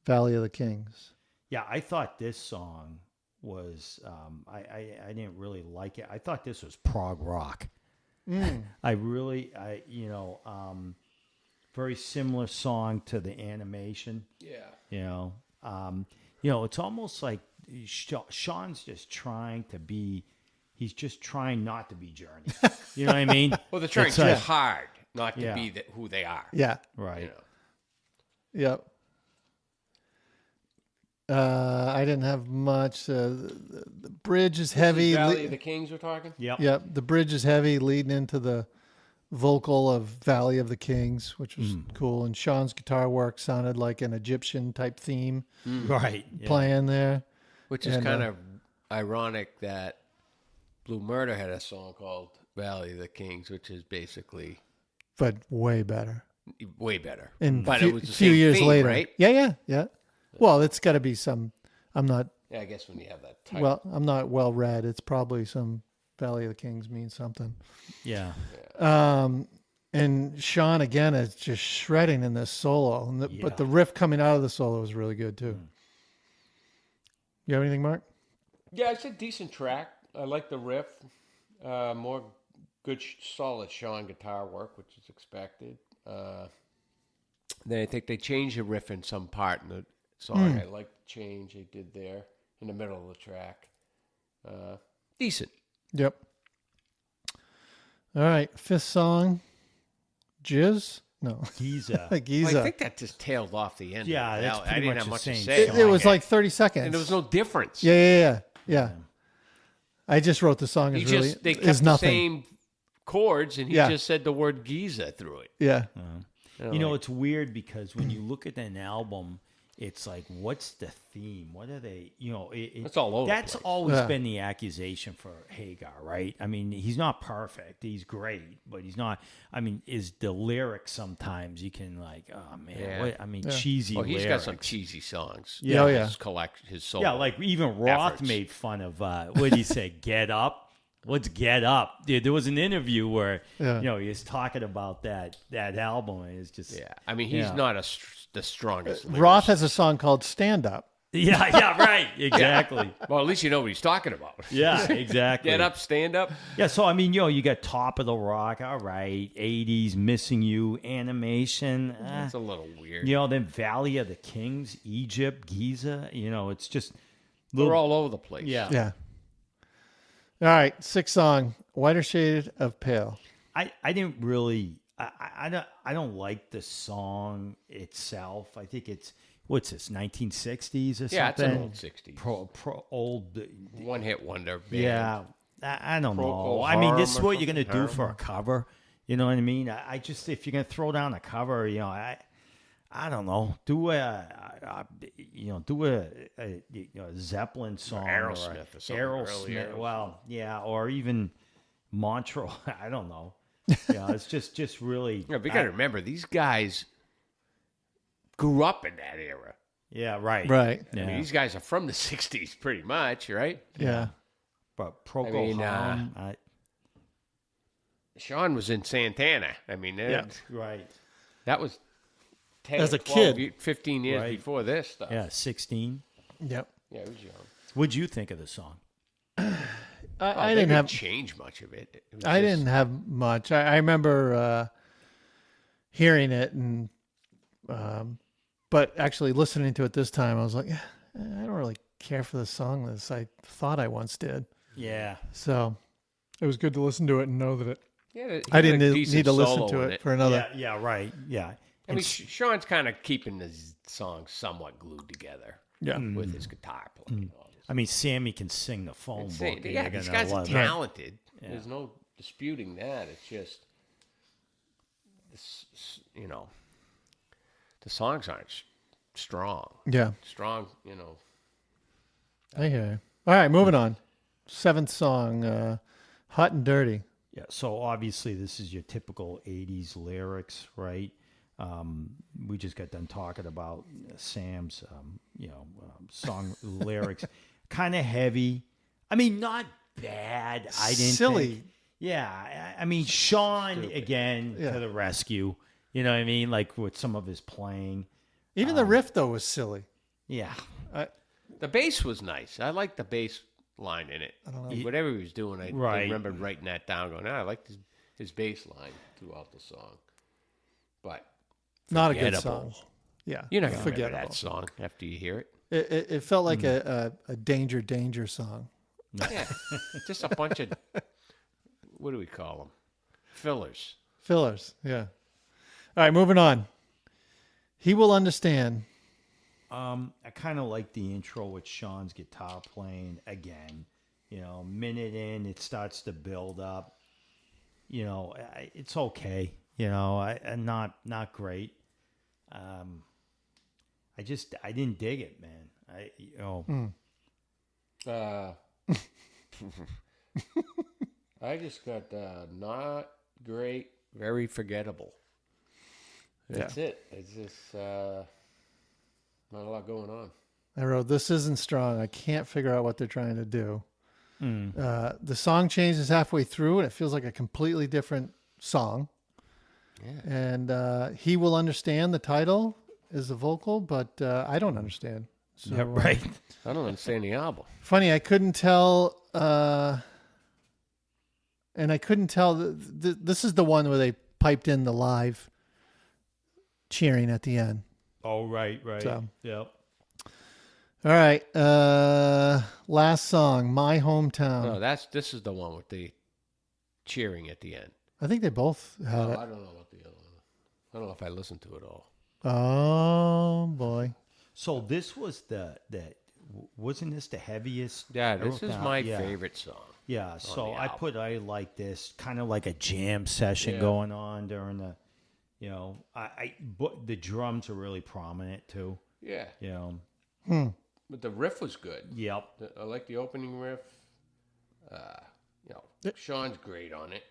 Valley of the Kings. Yeah, I thought this song was I didn't really like it. I thought this was prog rock. Very similar song to the Animation. Yeah. It's almost like Sean's just trying to be. He's just trying not to be Journey. You know what I mean? Well, they're trying It's too like- hard not to Yeah. be who they are. Yeah. Right. Yep. I didn't have much. The bridge is heavy. Valley of the Kings we're talking? Yep. Yep. The bridge is heavy, leading into the vocal of Valley of the Kings, which was cool. And Sean's guitar work sounded like an Egyptian type theme Right. Yeah. playing there. Which is And, kind of ironic that Blue Murder had a song called Valley of the Kings, which is basically but way better. way better. And But few, it was the few same years theme, later, right? yeah. Well, it's got to be some. I'm not Yeah, I guess when you have that title. I'm not well read. It's probably some Valley of the Kings means something. Yeah. And Sean again is just shredding in this solo, but the riff coming out of the solo is really good too. You have anything, Mark? Yeah, it's a decent track. I like the riff. More good, solid Sean guitar work, which is expected. Then I think they changed the riff in some part in the song. I like the change they did there in the middle of the track. Decent. Yep. All right, fifth song, Jizz? No, Giza. Giza. Well, I think that just tailed off the end. Yeah, that's I pretty didn't much have the much to same say. song. it was like 30 seconds. And there was no difference. Yeah. I just wrote the song He is really just they kept is the nothing. same chords, and he Yeah. just said the word Giza through it. Yeah. You know, it's weird because when you look at an album, it's like, what's the theme? What are they? You know, It's all over the That's place. always Yeah. been the accusation for Hagar, right? I mean, he's not perfect. He's great, but he's not. I mean, is the lyrics sometimes you can like, oh man, Yeah. what, I mean, cheesy. Well, he's lyrics. got some cheesy songs. Yeah. Oh, yeah. His collection, his solo. Yeah, like even Roth efforts. made fun of what did he say? Get up. What's Get Up? Dude, there was an interview where he was talking about that album, and it's just Yeah, I mean, he's not the strongest. Roth lyricist. has a song called Stand Up. yeah, right, exactly. Well, at least you know what he's talking about. Yeah, exactly. Get up, stand up. Yeah, so I mean, you got Top of the Rock, all right, 80s, Missing You, animation. It's a little weird. Then Valley of the Kings, Egypt, Giza. It's just They're all over the place. Yeah. All right, sixth song, Whiter Shade of Pale. I didn't really I don't like the song itself. I think it's what's this 1960s or Yeah, it's something. an old 60s. Old. One hit wonder. Band. Yeah, I don't know. Procol I mean, this is Harum or what you're gonna something. do for a cover. You know what I mean? I just if you're gonna throw down a cover, I don't know. Do a Zeppelin song, Aerosmith or something Aerosmith. earlier. Well, yeah, or even Montreux. I don't know. Yeah, it's just really. Yeah, but you got to remember, these guys grew up in that era. Yeah, right. Right. Yeah. I mean, these guys are from the 60s pretty much, right? Yeah. But Procol mean, Harum, Sean was in Santana. I mean, right. that was 10, As a 12, kid. 15 years Right. before this stuff. Yeah, 16. Yep. Yeah, it was young. What'd you think of the song? I They didn't have change much of it. It was I just- didn't have much. I remember hearing it and but actually listening to it this time, I was like, I don't really care for the song as I thought I once did. Yeah. So it was good to listen to it and know that it. Yeah, he I had didn't a need decent to listen solo to in it for another. Yeah, right. Yeah. I mean, Sean's kind of keeping his songs somewhat glued together Yeah. with his guitar playing. All this. I mean, Sammy can sing the phone book. and Yeah, you're these gonna guys are love it. talented. There's no disputing that. It's just, the songs aren't strong. Yeah. Strong, I hear you. All right, moving on. Seventh song, Hot and Dirty. Yeah, so obviously this is your typical 80s lyrics, right? We just got done talking about Sam's, song lyrics. Kind of heavy. I mean, not bad. I didn't Silly. think. Yeah, I mean, Sean, again, Yeah. to the rescue. You know what I mean? Like with some of his playing. Even the riff, though, was silly. Yeah. The bass was nice. I liked the bass line in it. Whatever he was doing, I Right. remember writing that down, going, I liked his bass line throughout the song. But Not a good Forgettable. song. Yeah. you're not going to remember forgettable. that song after you hear it. It felt like a danger song. Yeah, just a bunch of, what do we call them? Fillers. Fillers. Yeah. All right, moving on. He will understand. I kind of like the intro with Sean's guitar playing again. Minute in, it starts to build up. It's okay. Not great. I didn't dig it, man. I just got not great, very forgettable. That's it. It's just not a lot going on. I wrote, "This isn't strong. I can't figure out what they're trying to do." The song changes halfway through, and it feels like a completely different song. Yeah. And "He Will Understand," the title, is the vocal, but I don't understand. So, Yeah, right. I don't understand the album. Funny, I couldn't tell, and I couldn't tell. This is the one where they piped in the live cheering at the end. Oh, right. So. Yep. All right, last song, "My Hometown." No, this is the one with the cheering at the end. I think they both had I it. don't know about the other one. I don't know if I listened to it all. Oh boy. So this was wasn't this the heaviest? Yeah, this is my Yeah. favorite song. Yeah, so the I like this kind of like a jam session Yeah. going on during the, but the drums are really prominent too. Yeah, Hmm. but the riff was good. Yep. I like the opening riff. Sean's great on it.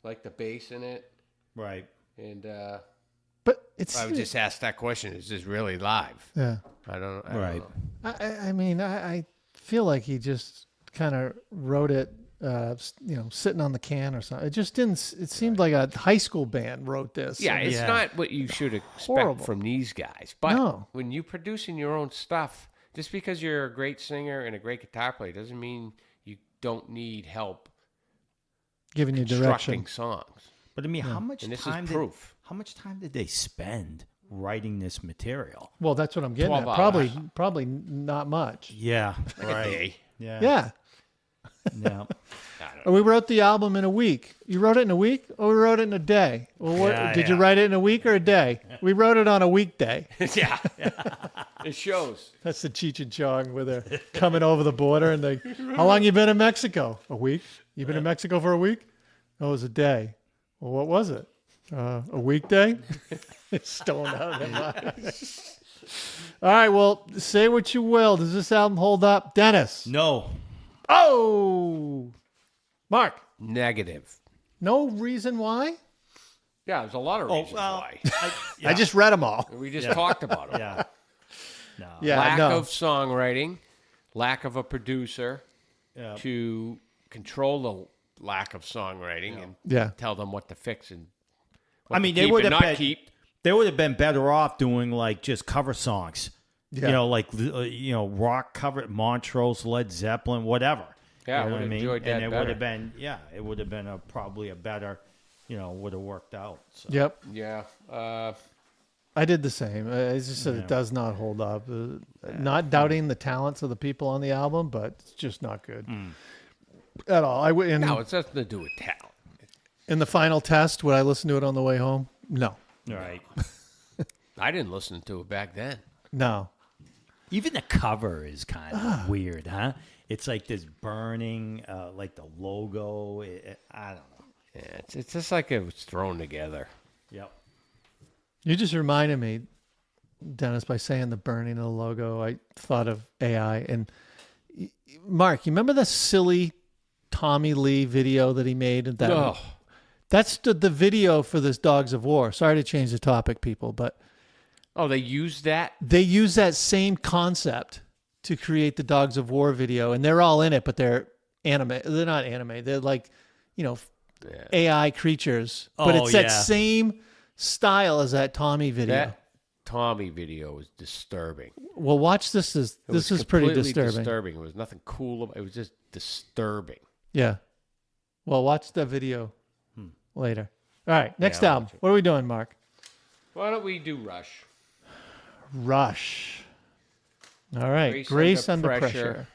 Like the bass in it, Right. and But it's I would just ask that question: is this really live? yeah. I don't Right. know. I mean, I feel like he just kind of wrote it, sitting on the can or something. It just didn't. It seemed like a high school band wrote this. Yeah, it's Yeah. not what you should expect Horrible. from these guys. But No. when you're producing your own stuff, just because you're a great singer and a great guitar player doesn't mean you don't need help Giving you constructing direction. songs. But I mean, how much And this time is proof. how much time did they spend writing this material? Well, that's what I'm getting at. 12 hours. Probably not much. Yeah. Like a day. Yeah. Yeah. Yeah. We wrote the album in a week. You wrote it in a week, or we wrote it in a day? Well, what, Yeah, did you yeah. write it in a week or a day? We wrote it on a weekday. Yeah. It shows. That's the Cheech and Chong where they're coming over the border and they, "How long you been in Mexico?" "A week." "You been in Mexico for a week?" "Oh, it was a day." "Well, what was it?" A weekday." It's stoned out of their mind. All right, well, say what you will. Does this album hold up? Dennis. No. Oh! Mark. Negative. No reason why? Yeah, there's a lot of reasons well, why. I just read them all. We just talked about them. Yeah. No. Yeah, Lack no. of songwriting, lack of a producer Yeah. to control the lack of songwriting and Yeah. tell them what to fix and what I mean, to they keep would and have not been keep. they would have been better off doing like just cover songs. Yeah. Rock cover, Montrose, Led Zeppelin, whatever. Yeah, I you know would've what I mean? enjoyed that and it better. would have been, it would have been probably a better, would have worked out. So. Yep. Yeah. I did the same. I just said it does not hold up. Not doubting the talents of the people on the album, but it's just not good at all. No, it's nothing to do with talent. In the final test, would I listen to it on the way home? No. All right. I didn't listen to it back then. No. Even the cover is kind of weird, huh? It's like this burning, like the logo. I don't know. Yeah, it's just like it was thrown together. Yep. You just reminded me, Dennis, by saying the burning of the logo. I thought of AI. And Mark, you remember the silly Tommy Lee video that he made? That's the video for this Dogs of War. Sorry to change the topic, people, but Oh, they used that? they use that same concept to create the Dogs of War video, and they're all in it, but they're anime. They're not anime. They're like, AI creatures. But Oh, it's that yeah. same style as that Tommy video. That Tommy video was disturbing. Well, watch this. This is pretty completely disturbing. It was nothing cool about it. It was just disturbing. Yeah. Well, watch the video later. All right, next I'll album. watch it. What are we doing, Mark? Why don't we do Rush? Rush. All right, Grace Under Pressure.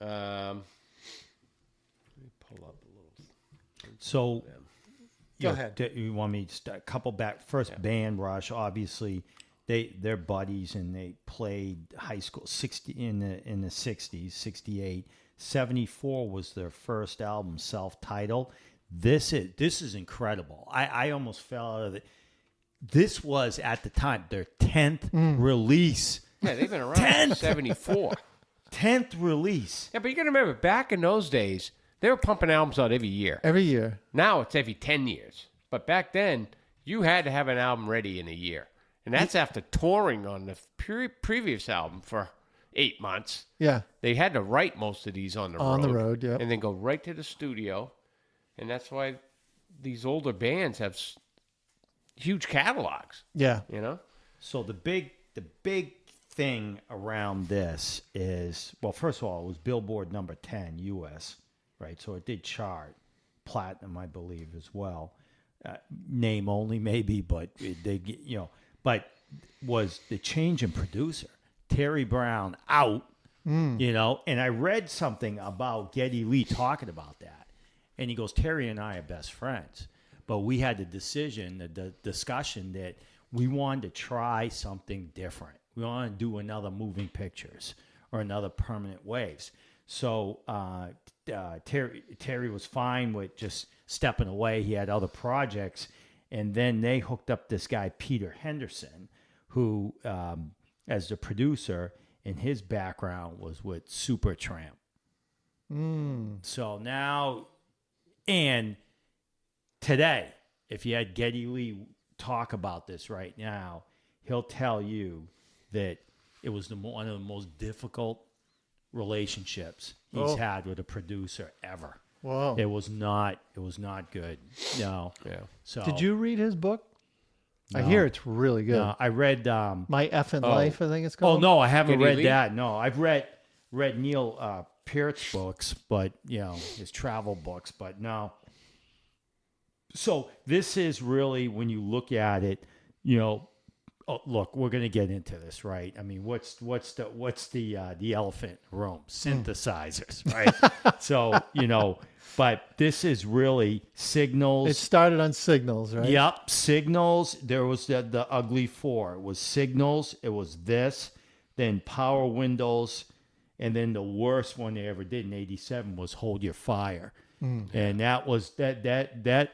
Let me pull up a little. So, Go ahead. You want me to start, a couple back? First, band Rush. Obviously, they're buddies, and they played high school in the 60s, 68. 74 was their first album, self-titled. This is incredible. I almost fell out of it. This was at the time their 10th release. Yeah, they've been around since 74. 10th release. Yeah, but you got to remember, back in those days, they were pumping albums out every year. Every year. Now it's every 10 years. But back then, you had to have an album ready in a year. And that's after touring on the previous album for 8 months. Yeah. They had to write most of these on the road. On the road, yeah. And then go right to the studio. And that's why these older bands have huge catalogs. Yeah. You know? So the big thing around this is, well, first of all, it was Billboard number 10 U.S., right? So it did chart platinum, I believe, as well. Name only, maybe, but but was the change in producer. Terry Brown out, and I read something about Geddy Lee talking about that. And he goes, Terry and I are best friends. But we had the discussion that we wanted to try something different. We wanted to do another Moving Pictures or another Permanent Waves. So Terry was fine with just stepping away. He had other projects. And then they hooked up this guy, Peter Henderson, who, as the producer, and his background was with Supertramp. So now, and today, if you had Geddy Lee talk about this right now, he'll tell you that it was one of the most difficult relationships he's had with a producer ever. Whoa. It was not good. No. Yeah. So Did you read his book? I No. hear it's really good. No, I read My Effing Life, I think it's Oh called. no, I haven't Geddy read Lee? that. No, I've read Neil Peart's books, but his travel books, but no. So this is really, when you look at it, look, we're going to get into this, right? I mean, what's the elephant in the room? Synthesizers, right? So, but this is really Signals. It started on Signals, right? Yep, Signals. There was the Ugly Four. It was Signals. It was this, then Power Windows, and then the worst one they ever did in '87 was Hold Your Fire, and that was that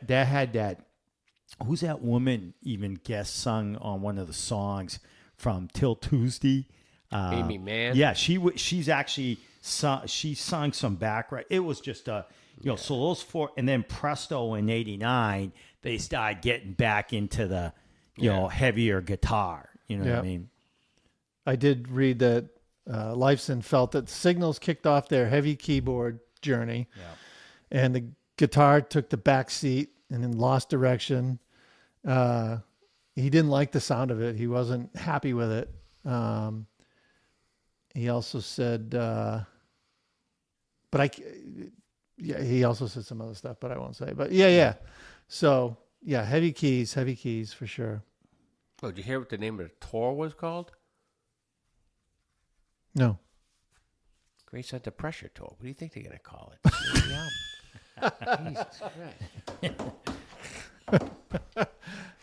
had that. Who's that woman even guest sung on one of the songs from Till Tuesday? Amy Mann? Yeah, she's actually she sung some background. It was just so those four, and then presto in '89 they started getting back into the heavier guitar. You know what I mean? I did read that Lifeson felt that Signals kicked off their heavy keyboard journey, and the guitar took the back seat and then lost direction. He didn't like the sound of it. He wasn't happy with it. He also said, he also said some other stuff, but I won't say. But yeah. So yeah, heavy keys for sure. Oh, did you hear what the name of the tour was called? No. Grace Under Pressure Tour. What do you think they're going to call it? The album. Jesus Christ.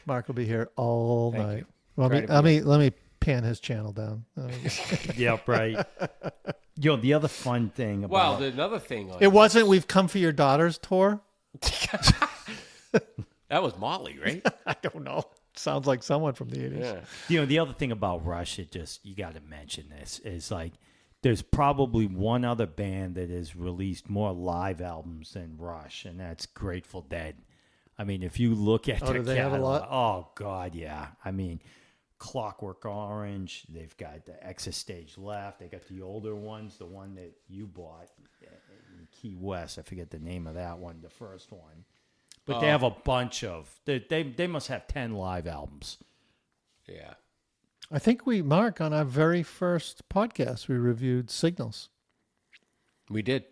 Mark will be here all Thank night. you. Let me pan his channel down. Yep, right. The other fun thing about another thing. It wasn't We've Come for Your Daughter's tour? That was Molly, right? I don't know. Sounds like someone from the 80s. Yeah. the other thing about Rush, you got to mention this, is like there's probably one other band that has released more live albums than Rush, and that's Grateful Dead. I mean, if you look at their do they have a catalog, lot? oh God, yeah. I mean, Clockwork Orange. They've got the Exit Stage Left. They got the older ones, the one that you bought in Key West. I forget the name of that one, the first one. But they have a bunch of. They must have 10 live albums. Yeah. I think Mark, on our very first podcast, we reviewed Signals. We did.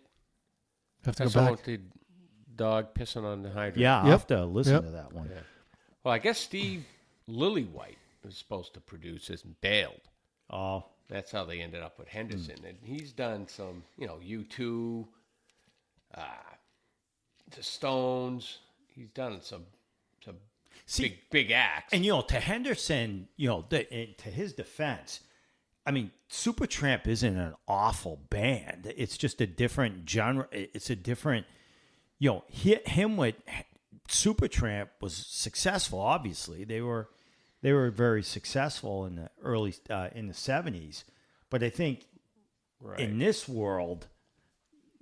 Have to That's go the one back. with the dog pissing on the hydrant. Yeah, I'll have to listen to that one. Yeah. Well, I guess Steve Lillywhite was supposed to produce this and bailed. Oh, That's how they ended up with Henderson. And he's done some, U2, the Stones. He's done some big acts. and to Henderson, to his defense, I mean, Supertramp isn't an awful band. It's just a different genre. It's a different, him with Supertramp was successful. Obviously, they were very successful in the early in the 70s. But I think in this world,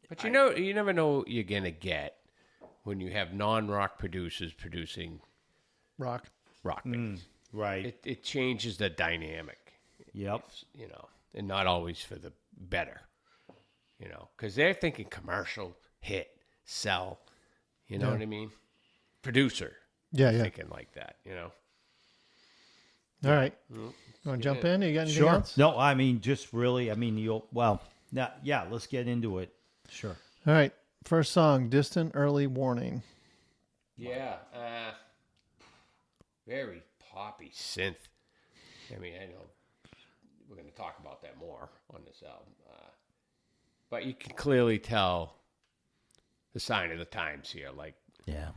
But you never know what you're gonna get when you have non-rock producers producing Rock. rock bands. right? It changes the dynamic. Yep. And not always for the better. Because they're thinking commercial, hit, sell. You know what I mean? Producer. Yeah, yeah. Thinking like that. All right. You want to jump in? You got anything Sure. else? No, I mean, just really, I mean, yeah, let's get into it. Sure. All right. First song, Distant Early Warning. Yeah. Very poppy synth. I mean, I know we're going to talk about that more on this album. But you can clearly tell the sign of the times here. Like, Yeah.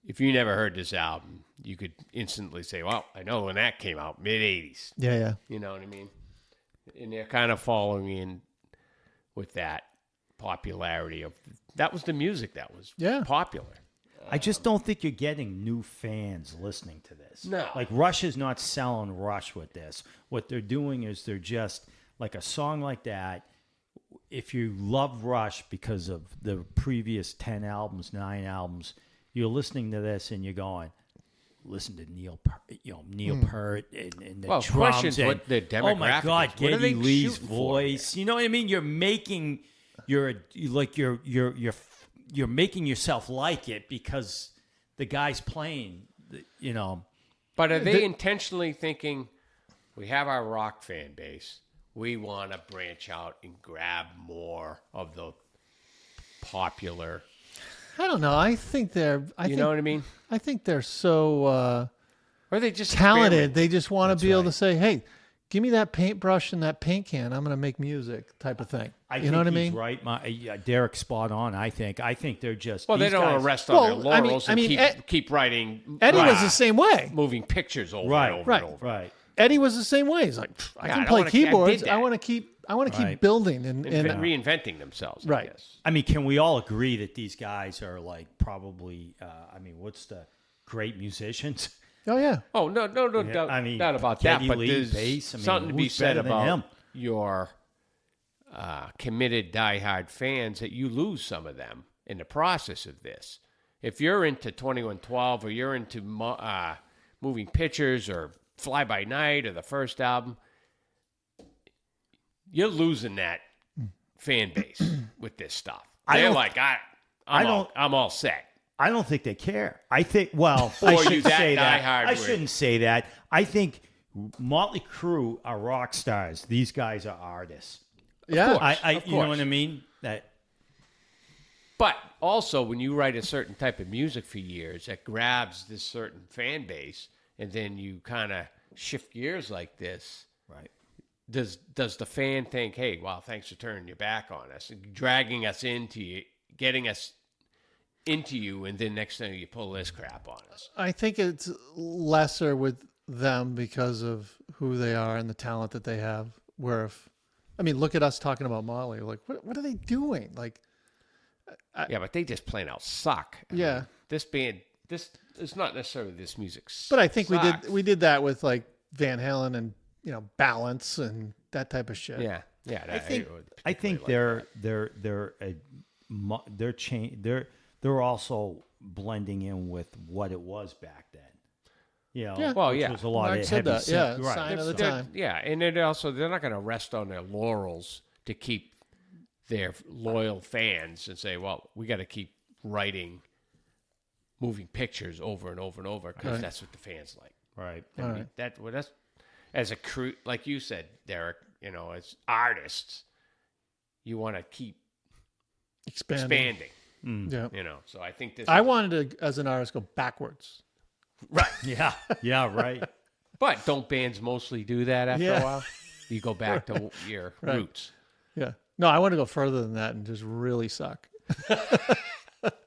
if you never heard this album, you could instantly say, well, I know when that came out, mid-'80s. Yeah, yeah. You know what I mean? And they're kind of following in with that popularity of that was the music that was popular. I just don't think you're getting new fans listening to this. No. Like, Rush is not selling Rush with this. What they're doing is they're just, like, a song like that, if you love Rush because of the previous 10 albums, 9 albums, you're listening to this and you're going, listen to Neil Peart and the drums. Questions and, what the demographic oh my God, is. What are they Geddy Lee's shooting for voice. You know what I mean? You're making you're making yourself like it because the guy's playing. But are they intentionally thinking, we have our rock fan base, we want to branch out and grab more of the popular? I don't know. I think they're. You know what I mean? I think they're so Or they just talented. experiment? They just want to be able right. to say, "Hey, give me that paintbrush and that paint can. I'm going to make music," type of thing. I You think know what I he's mean? right. Derek's spot on. I think they're just. Well, they these don't want guys- to rest on their Well, I mean- laurels I mean, and keep writing. Eddie was the same way. moving pictures over Right, and over right, and over. Right. Eddie was the same way. He's like, I Yeah, can I play wanna- I did keyboards. that. I want to keep. I want to keep Right. building and Reinventing themselves, I Right. guess. I mean, can we all agree that these guys are like probably? What's the great musicians? oh yeah, Oh no, doubt, I mean, doubt about Geddy that. But Lee, there's bass, I mean, something to be who's said better than about him? your committed, diehard fans that you lose some of them in the process of this. If you're into 2112 or you're into moving pictures or Fly By Night or the first album, you're losing that fan base with this stuff. I They're don't- like, I'm all set. I don't think they care. I think, well, Or I you shouldn't that say that. diehard I with- shouldn't say that. I think Motley Crue are rock stars. These guys are artists. yeah. Of You know course. what I mean? That But also, when you write a certain type of music for years that grabs this certain fan base, and then you kind of shift gears like this, right. does the fan think, "Hey, well, thanks for turning your back on us, and dragging us into you, getting us into you, and then next thing you pull this crap on us"? I think it's lesser with them because of who they are and the talent that they have. Where if, I mean, look at us talking about Molly. Like, what are they doing? Like, Yeah, but they just plain out suck. I Yeah. mean, this band, this is not necessarily this music. but I think sucks. we did that with like Van Halen and Balance and that type of shit. Yeah. I think they're also blending in with what it was back then. Yeah. Well, which yeah. was a lot Mark of said heavy that. Yeah, right. sign of the They're- time. Yeah, and they're not going to rest on their laurels to keep their loyal fans and say, "Well, we got to keep writing moving pictures over and over and over because Right. that's what the fans like." Right. All right. That's as a crew, like you said, Derek. As artists, you want to keep Expanding. expanding. Yeah. So I think this. I wanted to, as an artist, go backwards. right, Yeah. Yeah. Right. but don't bands mostly do that after Yeah. a while? You go back to your Right. roots. Yeah. No, I want to go further than that and just really suck.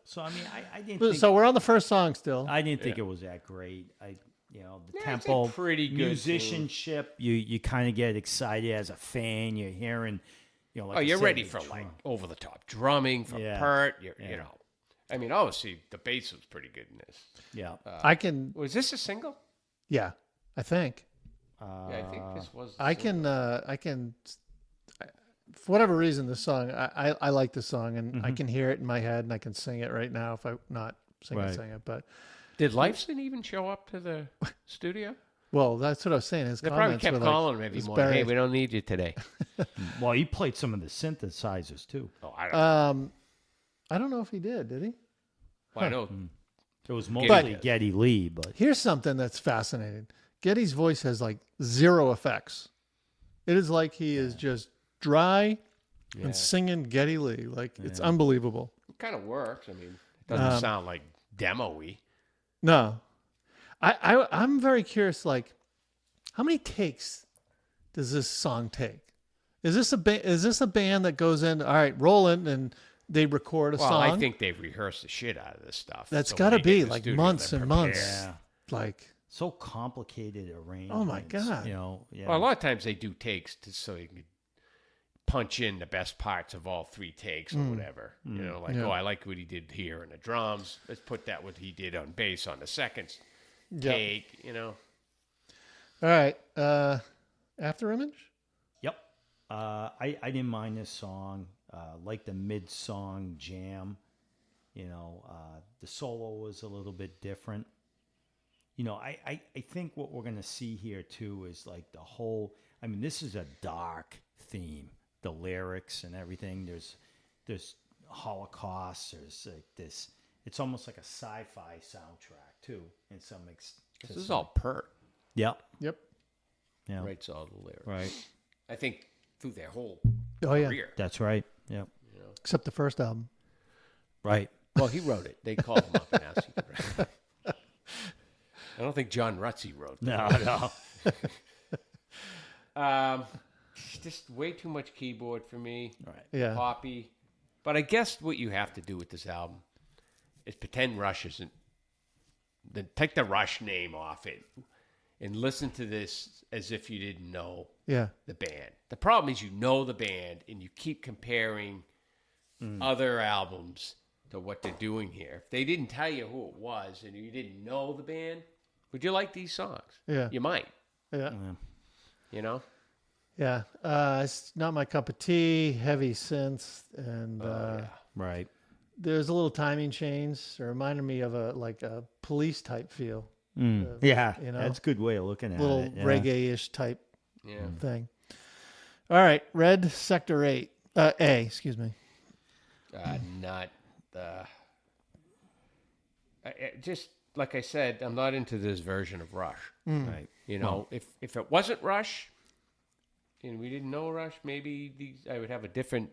So I mean, I didn't. Think, So we're on the first song still. I didn't think it was that great. The Yeah, it's a tempo, pretty good musicianship. You kind of get excited as a fan. You're hearing, like I You're said, ready the for drum. like over the top drumming from Yeah. Pert. You know, I mean, obviously the bass was pretty good in this. Yeah. I can. Was this a single? Yeah, I think. Yeah, I think this was. I can. for whatever reason, this song, I like this song, and I can hear it in my head, and I can sing it right now if I not sing it. But Did Lifeson even show up to the studio? well, that's what I was saying. His They probably comments kept were calling him like, every "It's morning. Hey, buried." we don't need you today. Well, he played some of the synthesizers too. Oh, I don't know. I don't know if he did he? Well, I know. It was mostly But- Geddy Lee, but Here's something that's fascinating. Geddy's voice has like zero effects. It is like he is just dry and singing Geddy Lee. Like it's unbelievable. It kind of works. I mean, it doesn't sound like demo-y. No, I'm very curious. Like, how many takes does this song take? Is this a band that goes in? All right, rolling, and they record a Well, song. I think they've rehearsed the shit out of this stuff. That's So got to when they get be in the like studio, months they're and months. prepared. Yeah. Like, so complicated arrangements. Oh, my God. You know, yeah. Well, a lot of times they do takes so you can punch in the best parts of all 3 takes or whatever. You know, like, Yeah. I like what he did here in the drums. Let's put that what he did on bass on the second Yep. take, you know. all right, After Image. Yep. I didn't mind this song. Like the mid-song jam. You know, the solo was a little bit different. You know, I think what we're going to see here, too, is like the whole... I mean, this is a dark theme. The lyrics and everything. There's Holocaust. There's like this... It's almost like a sci-fi soundtrack, too, in some extent. This is all Pert. Yep. Yep. Yeah. Writes all the lyrics. Right. I think through their whole Oh yeah. career. That's right. Yep. Except the first album. Right. Well, he wrote it. They called him up and asked him to write it. I don't think John Rutsey wrote that. No. Just way too much keyboard for me. Right. Yeah. Poppy. But I guess what you have to do with this album is pretend Rush isn't. Then take the Rush name off it and listen to this as if you didn't know Yeah. the band. The problem is you know the band and you keep comparing other albums to what they're doing here. If they didn't tell you who it was and you didn't know the band, would you like these songs? Yeah. You might, Yeah. you know? Yeah. It's not my cup of tea. Heavy synths, and Right. there's a little timing change. It reminded me of a police type feel. Yeah. you know, That's a good way of looking at Little it. Yeah. reggae-ish type Yeah. thing. All right, Red Sector 8. A, excuse me. Not just like I said, I'm not into this version of Rush. Right. You know, if it wasn't Rush and we didn't know Rush, maybe I would have a different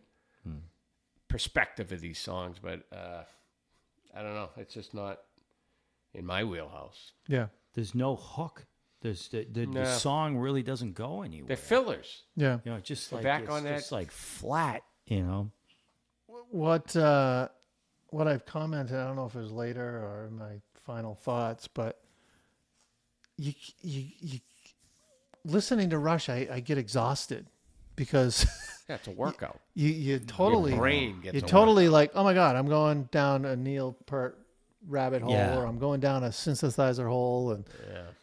perspective of these songs. But I don't know. It's just not in my wheelhouse. Yeah. There's no hook. There's the No. song really doesn't go anywhere. They're fillers. Yeah. You know, it's just like back it's on just that- like flat. You know. What I've commented, I don't know if it was later or in my final thoughts, but you listening to Rush, I get exhausted because Yeah, it's a workout. you totally Your brain gets you're a totally like, oh my god, I'm going down a Neil Peart rabbit hole, Yeah. or I'm going down a synthesizer hole, and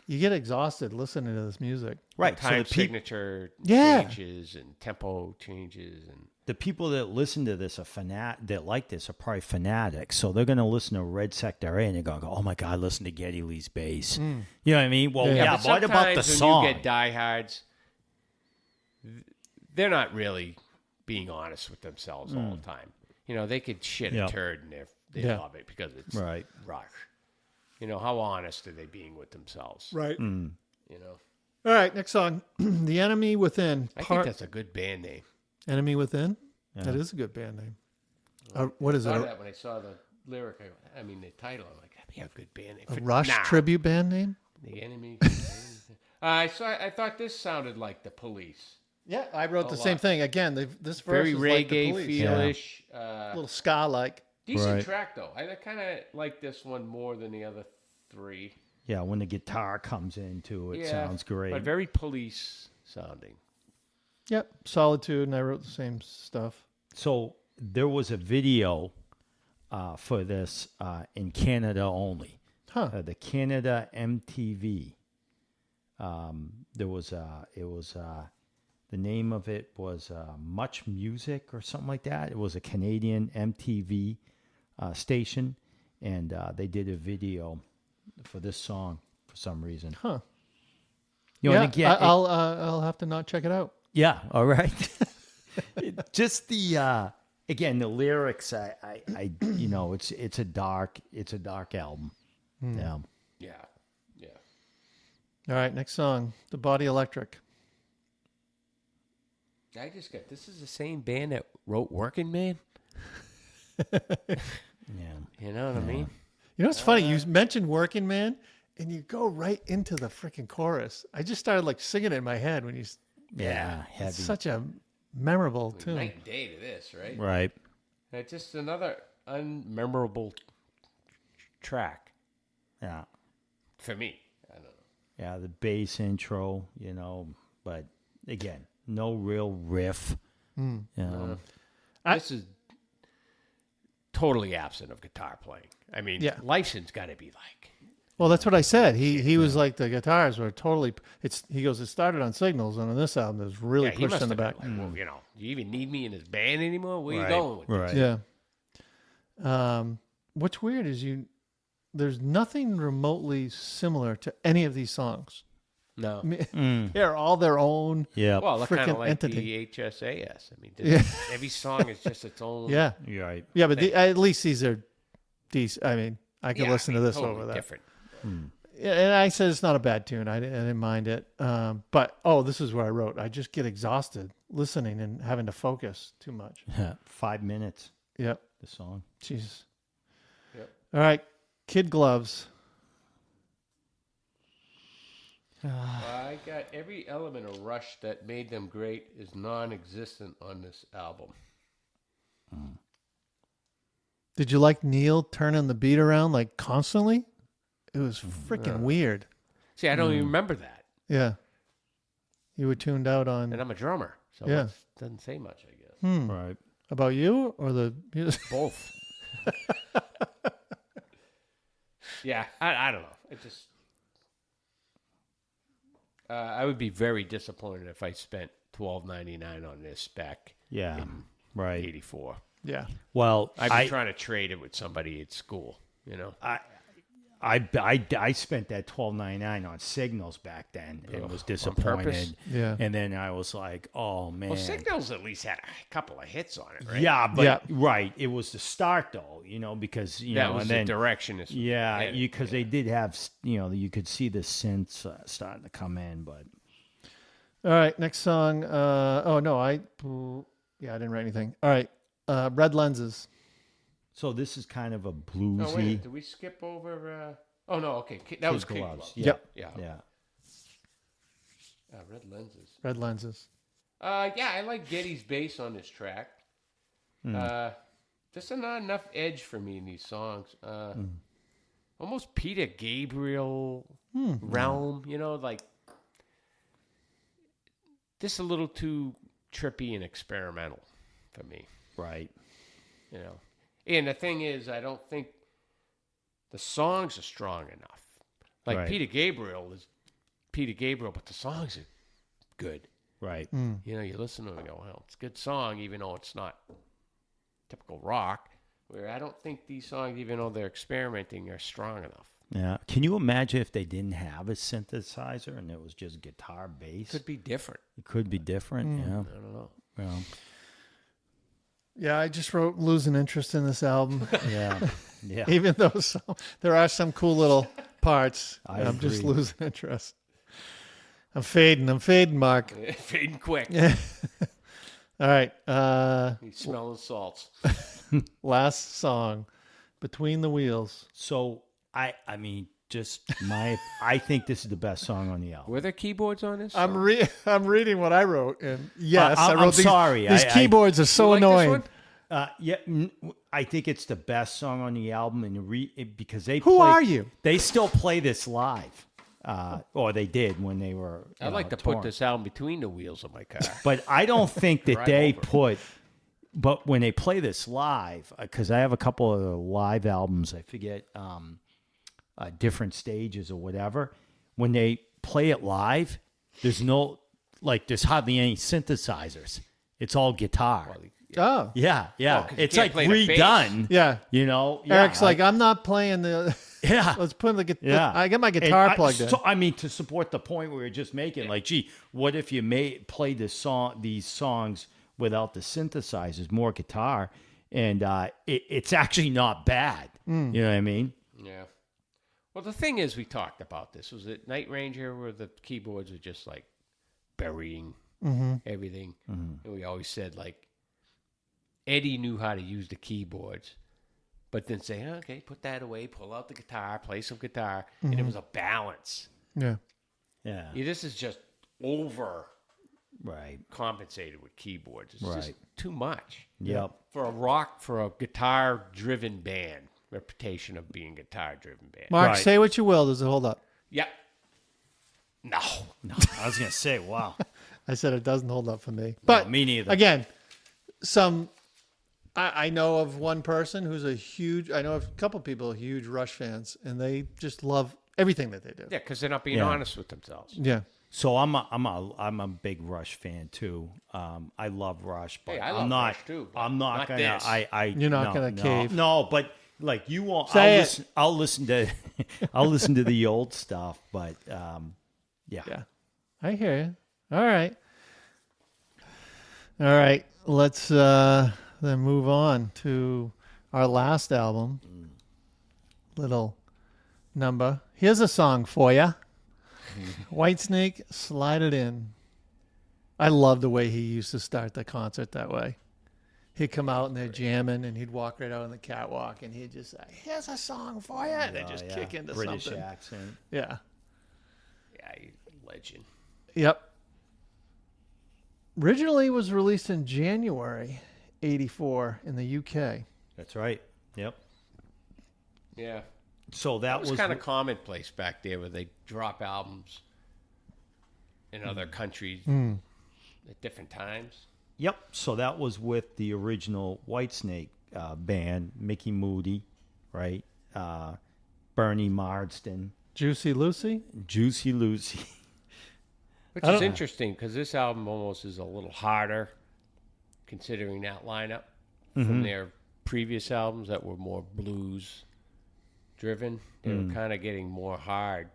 you get exhausted listening to this music. Right. So Time the signature Yeah. changes and tempo changes and the people that listen to this that like this are probably fanatics. So they're going to listen to Red Sector A and they're going to go, oh my God, listen to Geddy Lee's bass. You know what I mean? Well, yeah, but what about the sometimes song? when you get diehards, they're not really being honest with themselves all the time. You know, they could shit Yeah. a turd and they Yeah. love it because it's Right. Rush. You know, how honest are they being with themselves? Right. You know, All right, next song, The Enemy Within. I think that's a good band name. Enemy Within. That is a good band name. What is I it? thought that when I saw the lyric, I mean the title, I'm like, that'd be a good band name. A Rush Nah, tribute band name? The Enemy. I thought this sounded like the Police. Yeah, I wrote the lot. same thing. Again, this verse Very is like the reggae Police. feel-ish. A little ska-like. Decent Right. track though. I kind of like this one more than the other 3. Yeah, when the guitar comes into it, sounds great. But very Police sounding. Yep, Solitude, and I wrote the same stuff. So there was a video for this in Canada only. Huh. The Canada MTV. The The name of it was Much Music or something like that. It was a Canadian MTV station, and they did a video for this song for some reason. Huh. You know, Yeah, and again, I'll have to not check it out. yeah, all right. Just the again the lyrics. I you know it's a dark album. Yeah. Yeah. Yeah. All right, next song, The Body Electric. I just got this is the same band that wrote Working Man. Yeah. You know what I mean? You know what's funny? You mentioned Working Man, and you go right into the freaking chorus. I just started like singing it in my head when you. Yeah, heavy. It's such a memorable tune. Night and day to this, right? Right. It's just another unmemorable track Yeah. for me. I don't know. Yeah, the bass intro, you know, but again, no real riff. You know. This is totally absent of guitar playing. I mean, Yeah. Lifeson's got to be like. Well, that's what I said. He was like the guitars were totally. He goes. It started on Signals, and on this album, it was really Yeah, he pushed must in the have back. been like, well, you know, do you even need me in this band anymore? Where Right, you going with right. this? Yeah. What's weird is there's nothing remotely similar to any of these songs. No. I mean, they're all their own. Yeah. Well, they're kind frickin' of like entity. the HSAS. I mean, just, every song is just its own. Yeah. You're right. Yeah, but at least these are decent. I mean, I could Yeah, listen I mean, to this totally over that. different. Yeah, and I said it's not a bad tune. I didn't mind it. But this is where I wrote. I just get exhausted listening and having to focus too much. 5 minutes. Yep. The song. Jesus. Yep. All right. Kid Gloves. I got every element of Rush that made them great is non-existent on this album. Did you like Neil turning the beat around like constantly? It was freaking weird. See, I don't even remember that, Yeah. You were tuned out on and I'm a drummer, so Yeah. it doesn't say much, I guess. Right. about you or the music? Both. Yeah, I don't know. It just I would be very disappointed if I spent $12.99 on this spec Yeah. in Right. '84. Yeah. Well, I'd be trying to trade it with somebody at school, you know. I spent that $12.99 on Signals back then and was disappointed. purpose? Yeah. And then I was like, oh man. Well, Signals at least had a couple of hits on it, right? Yeah, but Yeah. right. It was the start though, because That know, was and the then direction. yeah, because they did have you could see the synths starting to come in, but All right, next song. I didn't write anything. All right, Red Lenses. so this is kind of a Oh, bluesy. wait, did we skip over? Oh, no, okay. That was Kid Gloves. Gloves. Yeah. Yep. Yeah. Yeah. Red Lenses. Red Lenses. Yeah, I like Geddy's bass on this track. There's not enough edge for me in these songs. Almost Peter Gabriel realm, like this a little too trippy and experimental for me. Right. And the thing is, I don't think the songs are strong enough. Like Right. Peter Gabriel is Peter Gabriel, but the songs are good. Right. You listen to it and go, well, it's a good song, even though it's not typical rock. Where I don't think these songs, even though they're experimenting, are strong enough. Yeah. Can you imagine if they didn't have a synthesizer and it was just guitar bass? Could be different. It could be different. Yeah. I don't know. Well, Yeah, I just wrote losing interest in this album. yeah. Yeah. Even though there are some cool little parts, I I'm just agree. losing interest. I'm fading, Mark. Fading quick. All right, He's smelling salts. last song, Between the Wheels. So I mean, I think this is the best song on the album. Were there keyboards on this? I'm reading what I wrote, and yes, I I'm wrote these. sorry. These keyboards are so You like this annoying. one? Yeah, I think it's the best song on the album, and because they Who are you? They still play this live, or they did when they were. I'd like to touring. put this album between the wheels of my car. But I don't think that Drive they over. put. But when they play this live, because I have a couple of the live albums, I forget different stages or whatever. When they play it live, there's no like there's hardly any synthesizers. It's all guitar. Oh, Yeah. Well, 'cause you It's can't like play the bass. redone. yeah. You know, Eric's like, I'm not playing the. yeah. Let's put the guitar. Yeah, I get my guitar And plugged in. So, I mean, to support the point we were just making, like, gee, what if you play these songs without the synthesizers, more guitar, and it's actually not bad. You know what I mean? Yeah. Well, the thing is, we talked about this. Was it Night Ranger where the keyboards are just like burying everything? And we always said, like, Eddie knew how to use the keyboards, but then say, okay, put that away, pull out the guitar, play some guitar, and it was a balance. Yeah. Yeah. This is just over Right. compensated with keyboards. It's Right. just too much. Yep. For a guitar-driven band, reputation of being a guitar-driven band. Mark, Right. say what you will. Does it hold up? Yep. No. No, I was gonna say, wow. I said it doesn't hold up for me. But me neither. Again, I know of one person who's I know of a couple people who are huge Rush fans, and they just love everything that they do. Yeah, because they're not being Yeah. honest with themselves. Yeah. So I'm a big Rush fan too. I love Rush, but Hey, I I'm love not. Rush too, but I'm not, not gonna. this. You're not no, gonna no, cave. No, but like you won't. Say it. I'll listen to. I'll listen to the old stuff, but yeah. Yeah. I hear you. All right. All right. Let's then move on to our last album. Little number. Here's a song for you. Whitesnake, Slide It In. I love the way he used to start the concert that way. He'd come out and they're jamming, and he'd walk right out on the catwalk, and he'd just say, "Here's a song for you," and they'd just kick into British something. accent. Yeah. Yeah, he's a legend. Yep. Originally was released in January '84 in the UK. That's right. Yep. Yeah. So that It was kind of commonplace back there where they drop albums in other countries at different times. Yep. So that was with the original Whitesnake band, Mickey Moody, right? Bernie Marsden, Juicy Lucy? Juicy Lucy. Which is interesting because this album almost is a little harder considering that lineup from their previous albums that were more blues driven. They were kind of getting more harder,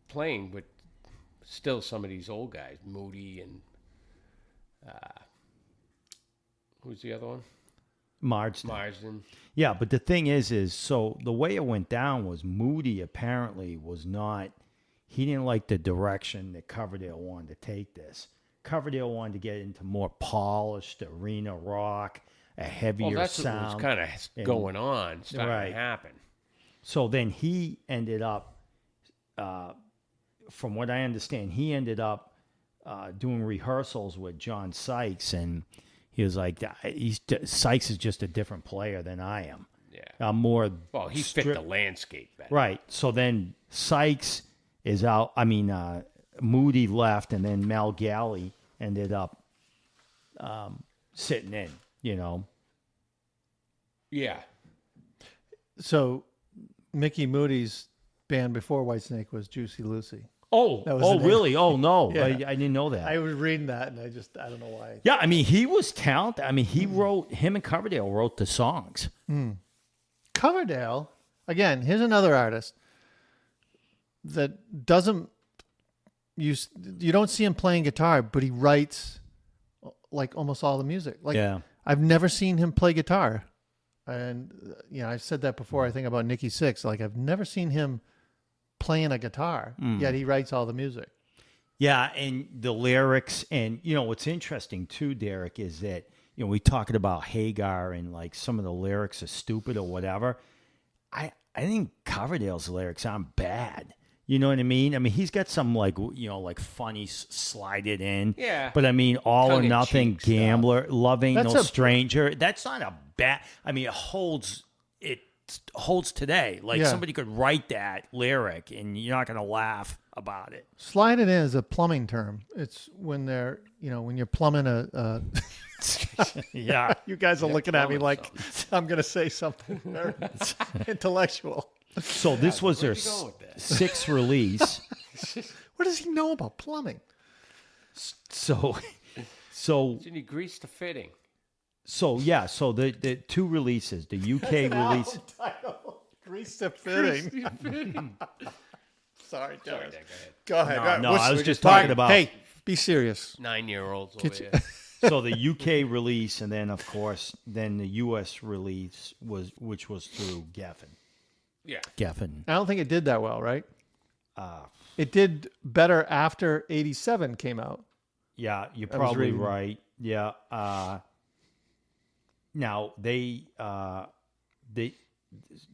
playing with still some of these old guys, Moody and who's the other one? Marsden. Yeah, but the thing is so the way it went down was Moody apparently was not. He didn't like the direction that Coverdale wanted to take this. Coverdale wanted to get into more polished arena rock, a heavier Well, that's sound. what was kind of going on, starting Right. to happen. So then he ended up, from what I understand, doing rehearsals with John Sykes, and he was like, Sykes is just a different player than I am. Yeah. I'm more. Well, he fit the landscape better. Right. So then Sykes is out. I mean, Moody left, and then Mel Galley ended up sitting in, you know. Yeah. So Mickey Moody's band before Whitesnake was Juicy Lucy. Oh, That was the name. really? Oh, no. Yeah. I didn't know that. I was reading that, and I don't know why. Yeah, I mean, he was talented. I mean, him and Coverdale wrote the songs. Coverdale, again, here's another artist that doesn't you don't see him playing guitar, but he writes like almost all the music. Like Yeah. I've never seen him play guitar. And I've said that before, I think about Nikki Sixx. Like I've never seen him playing a guitar, yet he writes all the music. Yeah, and the lyrics, and what's interesting too, Derek, is that we talking about Hagar and like some of the lyrics are stupid or whatever. I think Coverdale's lyrics aren't bad. You know what I mean? I mean, he's got some like funny slide it in. Yeah. But I mean, all or Tongue-in-cheek nothing, stuff. gambler, love ain't That's no a- stranger. That's not a bad. I mean, it holds today. Like Yeah. somebody could write that lyric, and you're not gonna laugh about it. Slide it in is a plumbing term. It's when they're, when you're plumbing a Yeah. you guys are looking at me plumbing like I'm going to say something very intellectual. So this was their Where'd you go with that? sixth release. What does he know about plumbing? So Did he grease the fitting? So the two releases, the UK release. Grease the fitting. Sorry, Dennis. Go ahead. No, I was just talking about. Hey, be serious. 9-year-olds over here. So the UK release, and then of course, then the US release which was through Geffen. Yeah. Geffen. I don't think it did that well, right? It did better after 87 came out. Yeah, you're probably right. Yeah. Now they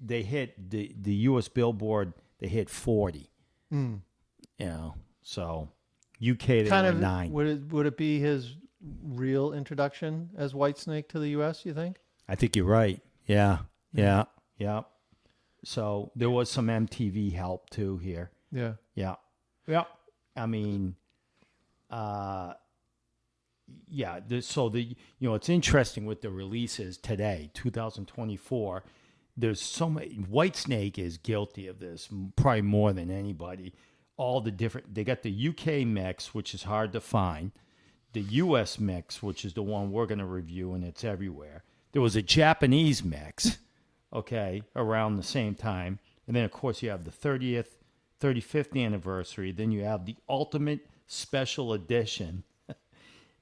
hit the U.S. Billboard. They hit 40. You know, so UK they Kind were of 9. Would it be his real introduction as Whitesnake to the U.S., you think? I think you're right. Yeah. So there was some MTV help too here. Yeah. Yeah. I mean, it's interesting with the releases today, 2024. There's so many. Whitesnake is guilty of this, probably more than anybody. All the different. They got the UK mix, which is hard to find. The US mix, which is the one we're going to review, and it's everywhere. There was a Japanese mix, okay, around the same time, and then of course you have the 35th anniversary. Then you have the Ultimate Special Edition.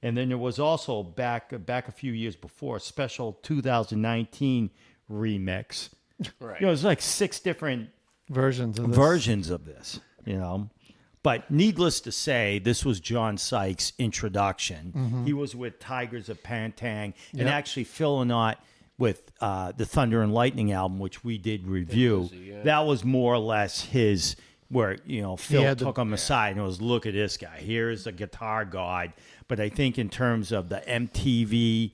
And then there was also back a few years before a special 2019 remix. Right. You know, it's like 6 different Versions of this, you know. But needless to say, this was John Sykes' introduction. Mm-hmm. He was with Tigers of Pantang and actually filling out with the Thunder and Lightning album, which we did review. That was more or less his, where, you know, Phil took him aside and was, look at this guy. Here's the guitar god. But I think in terms of the MTV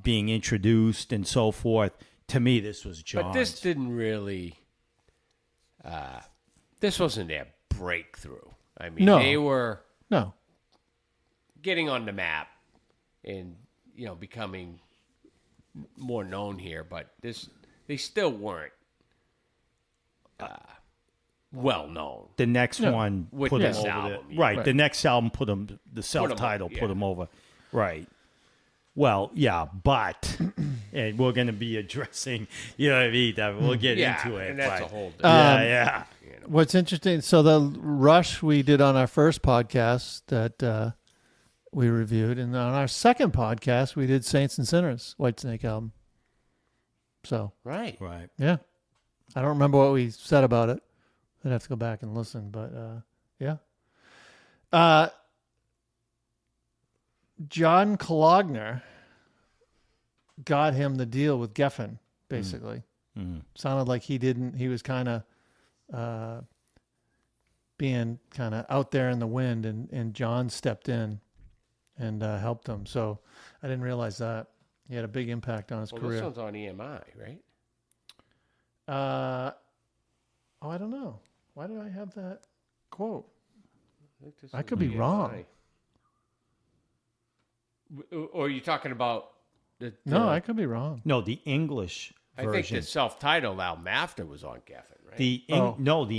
being introduced and so forth, to me, this was John's. But this didn't really. This wasn't their breakthrough. I mean, they were getting on the map and, you know, becoming more known here. But they still weren't well known. The next one with put this him over album, the, yeah. right. The next album put him, the self-title put him over. Right. Well, yeah, but and we're going to be addressing, you know what I mean? We'll get into it. And that's a whole different. Yeah. What's interesting, so the Rush we did on our first podcast that we reviewed, and on our second podcast we did Saints and Sinners, Whitesnake album. So Right. yeah, I don't remember what we said about it. I'd have to go back and listen, but yeah. John Kalogner got him the deal with Geffen, basically. Sounded like he was kind of being kind of out there in the wind, and John stepped in and helped him. So I didn't realize that. He had a big impact on his career. This one's on EMI, right? I don't know. Why did I have that quote? I think could be wrong. Or are you talking about the No, I could be wrong. No, the English version. I think the self-titled album after was on Geffen, right? The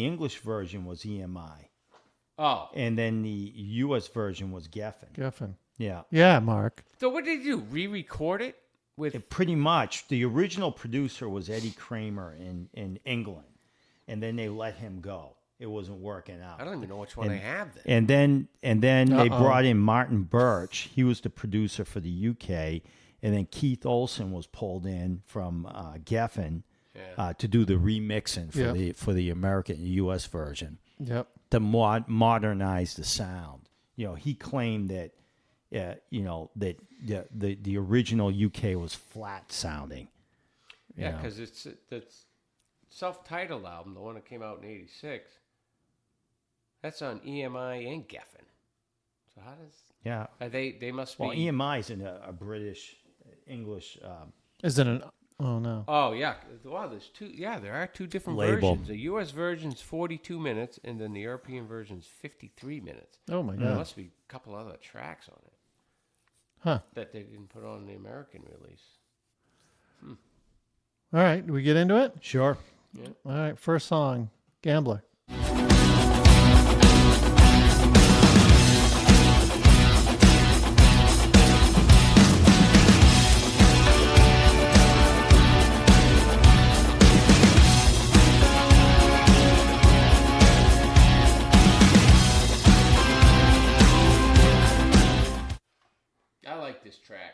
English version was EMI. Oh. And then the U.S. version was Geffen. Yeah. Yeah, Mark. So what did he do? Re-record it? Pretty much. The original producer was Eddie Kramer in England. And then they let him go. It wasn't working out. I don't even know which one I have then. And then they brought in Martin Birch. He was the producer for the UK. And then Keith Olsen was pulled in from Geffen to do the remixing for the American US version. Yep. To modernize the sound. You know, he claimed that that the original UK was flat sounding. Yeah, because it's self-titled album, the one that came out in '86. That's on EMI and Geffen. So how does? Yeah. They must be. Well, EMI is in a British English. Is it an? Oh no. Oh yeah. Wow. There's two. Yeah, there are two different Label. versions. The U.S. version's 42 minutes, and then the European version's 53 minutes. Oh my God. There must be a couple other tracks on it. Huh. That they didn't put on the American release. All right. Do we get into it? Sure. Yeah. All right. First song, Gambler. track.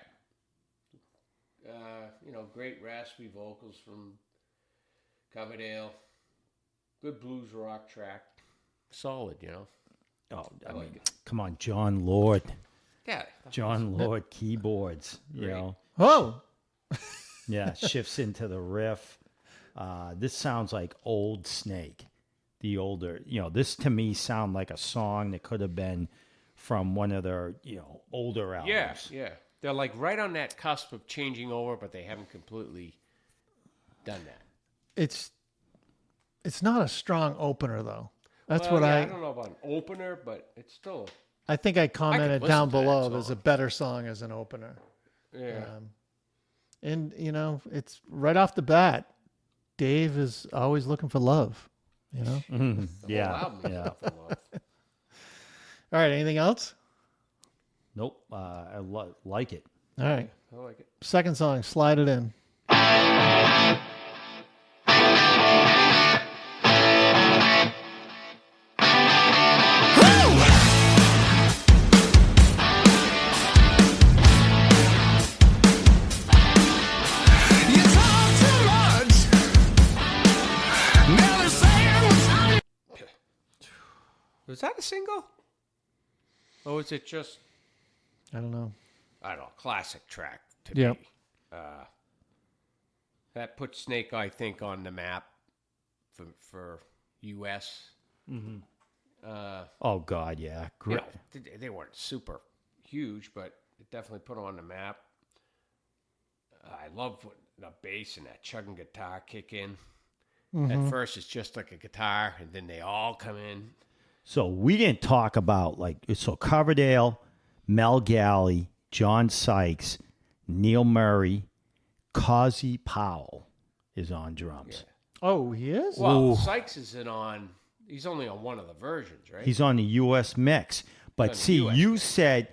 Great raspy vocals from Coverdale. Good blues rock track. Solid, Oh, I like mean, it. come on, John Lord. Yeah. John Lord keyboards, you Great. know. Oh, Yeah, shifts into the riff. This sounds like old Snake. The older, this to me sound like a song that could have been from one of their, older albums. Yeah. They're like right on that cusp of changing over, but they haven't completely done that. it's not a strong opener though. That's Well, what I don't know about an opener, but it's still. I think I commented listen down to that below. song. There's a better song as an opener. Yeah. And it's right off the bat. Dave is always looking for love. The Yeah, whole album is yeah. nothing love. All right. Anything else? Nope, I like it. All right. I like it. Second song, Slide It In. Was that a single? Or was it just, I don't know. classic track to Yep. me? That put Snake, I think, on the map for U.S. Oh God, yeah, great. They weren't super huge, but it definitely put them on the map. I love when the bass and that chugging guitar kick in. At first, it's just like a guitar, and then they all come in. So we didn't talk about Coverdale, Mel Galley, John Sykes, Neil Murray, Causey Powell is on drums. Oh, he is? Well, Sykes isn't on. He's only on one of the versions, right? He's on the U.S. mix. But on the see, US you mix. said,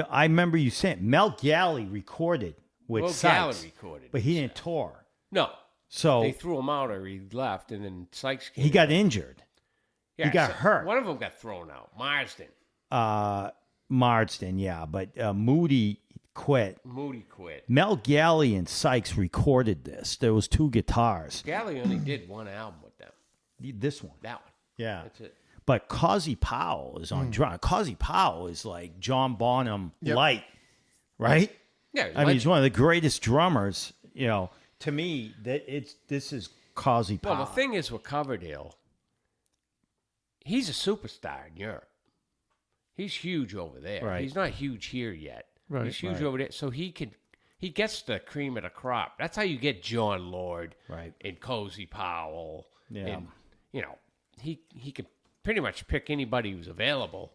I remember you saying Mel Galley recorded with Well, Sykes, Galley recorded, but he didn't tour. No. So They threw him out or he left, and then Sykes came he got in. injured. Yeah, got hurt. One of them got thrown out. Marsden. Marsden, yeah, but Moody quit. Moody quit. Mel Galley and Sykes recorded this. There was two guitars. Galley only did one album with them. This one. That one. Yeah. That's it. But Causey Powell is on drum. Causey Powell is like John Bonham light, right? Yeah. I mean, he's one of the greatest drummers. To me, this is Causey Powell. Well, the thing is with Coverdale, he's a superstar in Europe. He's huge over there. Right. He's not huge here yet. Right. He's huge over there, so he gets the cream of the crop. That's how you get John Lord, Right. and Causey Powell. Yeah. And, he could pretty much pick anybody who's available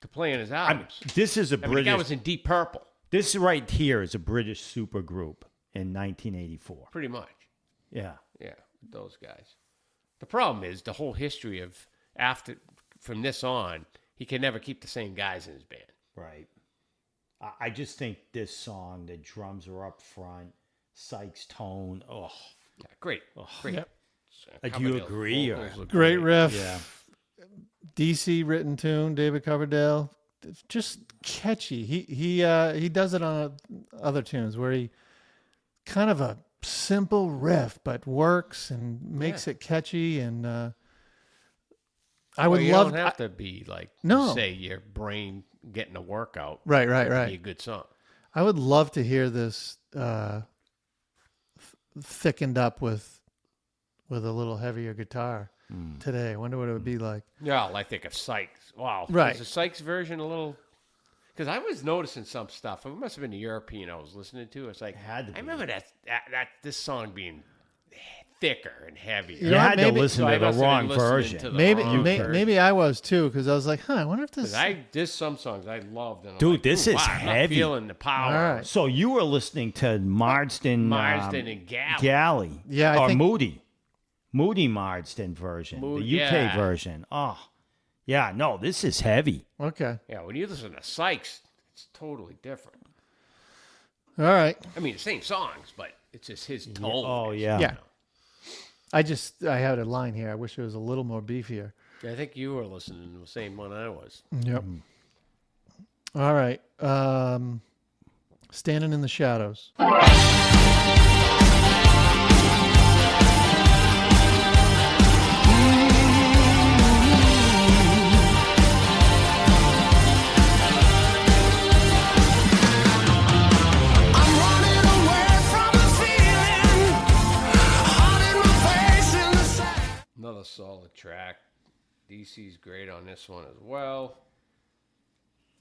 to play on his albums. This is a The British. guy was in Deep Purple, This right here is a British supergroup in 1984. pretty much. Yeah. Yeah, those guys. The problem is the whole history of from this on, he can never keep the same guys in his band. Right. I just think this song, the drums are up front, Sykes' tone. Oh, Yeah, great. Great. Yep. Do you agree, or- vocals look Great riff. yeah. DC written tune, David Coverdale. It's just catchy. He does it on other tunes where he kind of a simple riff, but works and makes it catchy. And I would you love don't have to be like, No. say, your brain getting a workout. Right. to be a good song. I would love to hear this thickened up with a little heavier guitar today. I wonder what it would be like. Yeah, I think of Sykes. Wow. Right. Is the Sykes version a little... Because I was noticing some stuff. It must have been the European I was listening to. It's like, had to I be. remember that this song being thicker and heavier. You know what, had to maybe- listen So I to the must have been wrong listening version. to the Maybe wrong version. maybe I was too, because I was like, I wonder if this. There's some songs I loved. And I'm Dude, like, this ooh, is wow, I'm not heavy. feeling the power. All right. So you were listening to Marsden and Galley. Galley. Yeah, I or think- Moody Marsden version, Moody, the UK yeah. version. Oh, yeah, no, this is heavy. Okay. Yeah, when you listen to Sykes, it's totally different. All right. I mean, the same songs, but it's just his tone. Oh, yeah. Yeah. I had a line here. I wish it was a little more beefier. I think you were listening to the same one I was. Yep. All right. Standing in the Shadows. Another solid track. DC's great on this one as well.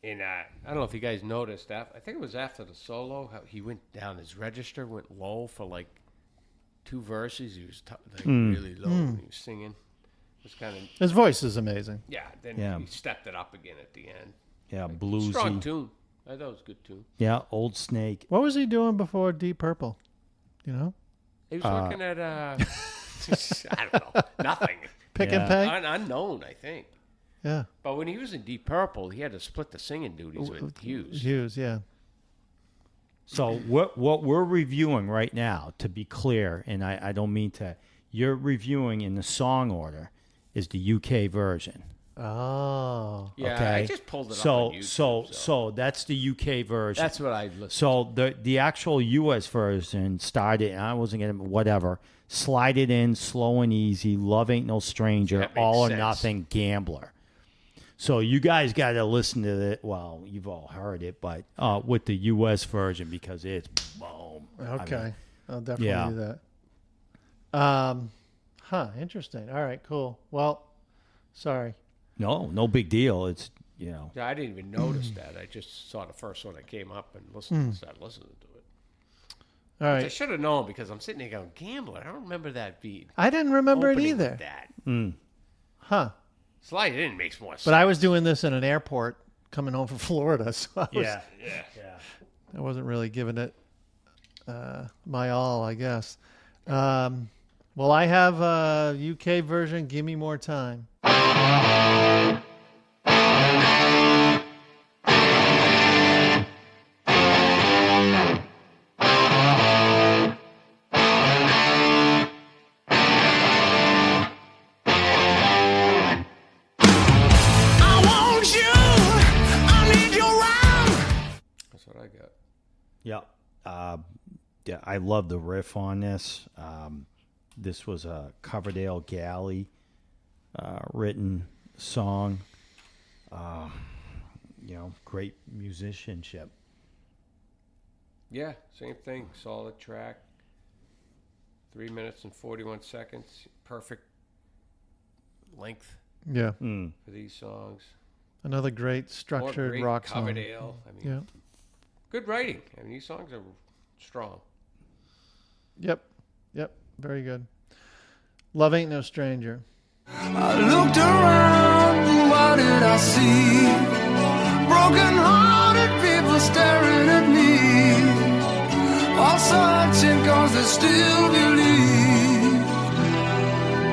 And I don't know if you guys noticed, I think it was after the solo, how he went down, his register went low for like 2 verses. He was really low when he was singing. It was kind of... His voice is amazing. Yeah, then he stepped it up again at the end. Yeah, bluesy. Strong tune. I thought it was a good tune. Yeah, Old Snake. What was he doing before Deep Purple? You know? He was working at, I don't know, nothing. Pick and Pay? Unknown, I think. Yeah. But when he was in Deep Purple, he had to split the singing duties with Hughes. Hughes, yeah. So what we're reviewing right now, to be clear, and I don't mean to, you're reviewing in the song order, is the UK version. Oh. Yeah, Okay. I just pulled it up on YouTube. So that's the UK version. That's what I listened So the actual US version started, and I wasn't gonna whatever. Slide It In, Slow and Easy, Love Ain't No Stranger, That makes All sense. or Nothing, Gambler. So you guys got to listen to it. Well, you've all heard it, but with the US version because it's boom. Okay. I mean, I'll definitely yeah. do that. Interesting. All right, cool. Well, sorry. no big deal. It's Yeah, I didn't even notice that. I just saw the first one that came up and started listening to it. All I right. should have known because I'm sitting there going, Gambler. I don't remember that beat. I didn't remember it Opening either. with that. Huh. Slide It In makes more sense. But I was doing this in an airport coming home from Florida, so yeah. I wasn't really giving it my all, I guess. Well, I have a UK version. Give Me More Time. That's what I got. Yeah. Yeah, I love the riff on this. This was a Coverdale Galley written song. Great musicianship. Yeah, same thing. Solid track. 3 minutes and 41 seconds. Perfect length Yeah. for these songs. Another great structured Great rock song. Coverdale. I mean, Yeah. good writing. I mean, these songs are strong. Yep. Very good. Love Ain't No Stranger. I looked around, what did I see? Broken-hearted people staring at me, all searching 'cause they still believe.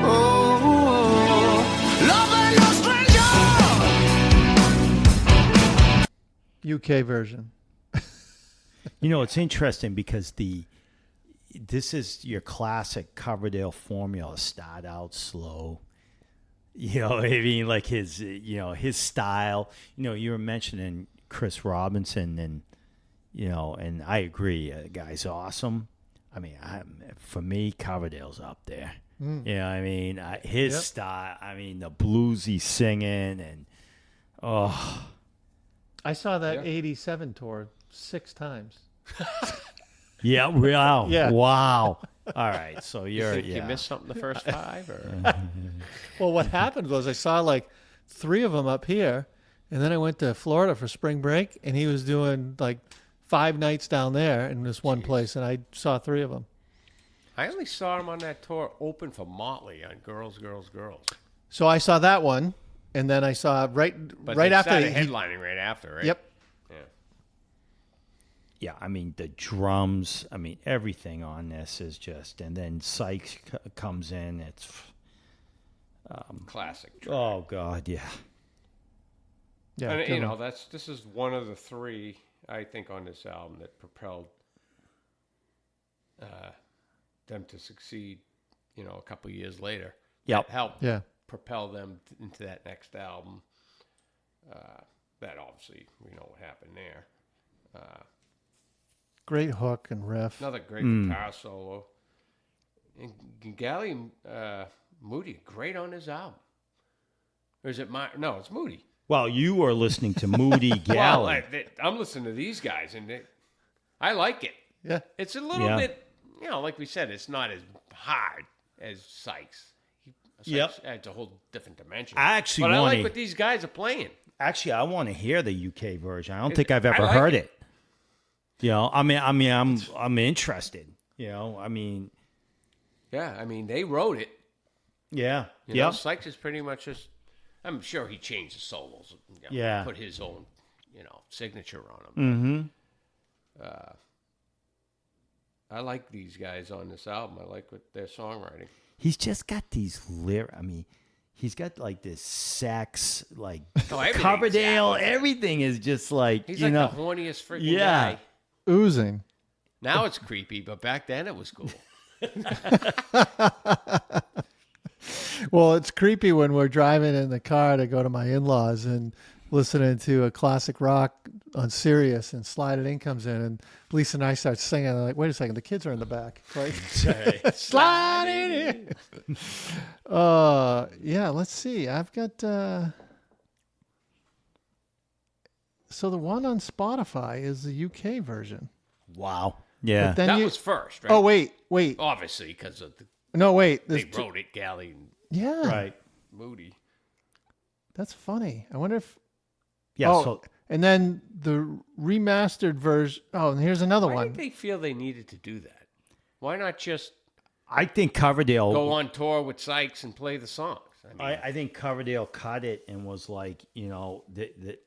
Oh, love ain't no stranger. UK version. It's interesting because this is your classic Coverdale formula. Start out slow. What I mean? Like his style. You were mentioning Chris Robinson and I agree. The guy's awesome. I mean, for me, Coverdale's up there. I mean, his style, the bluesy singing and, I saw that 87 tour 6 times. Yeah, wow. Yeah. Wow. All right, so You think you missed something the first 5? Or? Well, what happened was I saw like 3 of them up here, and then I went to Florida for spring break, and he was doing like 5 nights down there in this one place, and I saw 3 of them. I only saw him on that tour open for Motley on Girls, Girls, Girls. So I saw that one, and then I saw right They after started headlining right after, right? Yep. Yeah, the drums, everything on this is just, and then Sykes comes in. It's Classic track. oh god, yeah. Yeah, And, good one. this is one of the 3 I think on this album that propelled them to succeed. A couple years later. Yep. That helped Yeah. propel them into that next album. That obviously we know what happened there. great hook and riff. Another great guitar solo. And Gally Moody, great on his album. Or is it no, it's Moody. Well, you are listening to Moody Galley. Well, I'm listening to these guys, and I like it. Yeah. It's a little bit, like we said, it's not as hard as Sykes. Yep. It's a whole different dimension. I actually but I wanna- like what these guys are playing. Actually, I want to hear the UK version. I don't think I've ever like heard it. it. I'm interested. Yeah, I mean, they wrote it. yeah, You know, Sykes is pretty much just. I'm sure he changed the solos. Yeah. Put his own, signature on them. Mm-hmm. I like these guys on this album. I like their songwriting. He's just got these lyrics. I mean, he's got like this sax, like everything's Coverdale. out. Everything is just like He's like the horniest freaking Yeah. guy. Oozing. Now it's creepy, but back then it was cool. Well, it's creepy when we're driving in the car to go to my in-laws and listening to a classic rock on Sirius, and Slide It In comes in, and Lisa and I start singing. I'm like, wait a second, the kids are in the back. Like, Slide It In. Yeah, let's see. I've got... So the one on Spotify is the UK version. wow. Yeah. But then That you- was first, right? Oh, wait. Obviously, because of No, wait. they There's wrote it, Gally and Yeah. right. Moody. That's funny. I wonder if... Yeah. Oh, So and then the remastered version... Oh, and here's another Why one. did they feel they needed to do that? Why not just I think Coverdale. go on tour with Sykes and play the songs? I mean, I think Coverdale cut it and was like,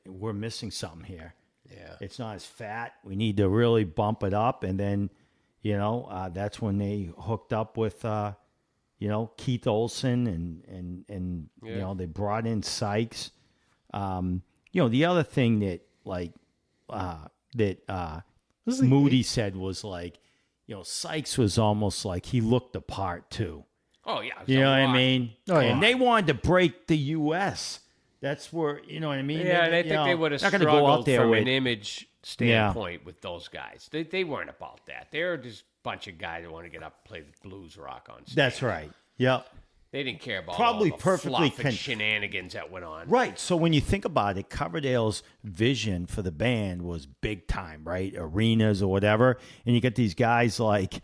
we're missing something here. yeah. It's not as fat. We need to really bump it up. And then, that's when they hooked up with, Keith Olsen and they brought in Sykes. The other thing that Moody said was like, Sykes was almost like he looked the part too. Oh, yeah. You know what I mean? Oh, yeah. And they wanted to break the U.S. That's where, you know what I mean? Yeah, and I think they would have not gonna struggled go out there from with, an image standpoint with those guys. They weren't about that. They're just a bunch of guys that want to get up and play the blues rock on stage. That's right. Yep. They didn't care about Probably all the perfectly fluff and shenanigans that went on. Right. So when you think about it, Coverdale's vision for the band was big time, right? Arenas or whatever. And you get these guys like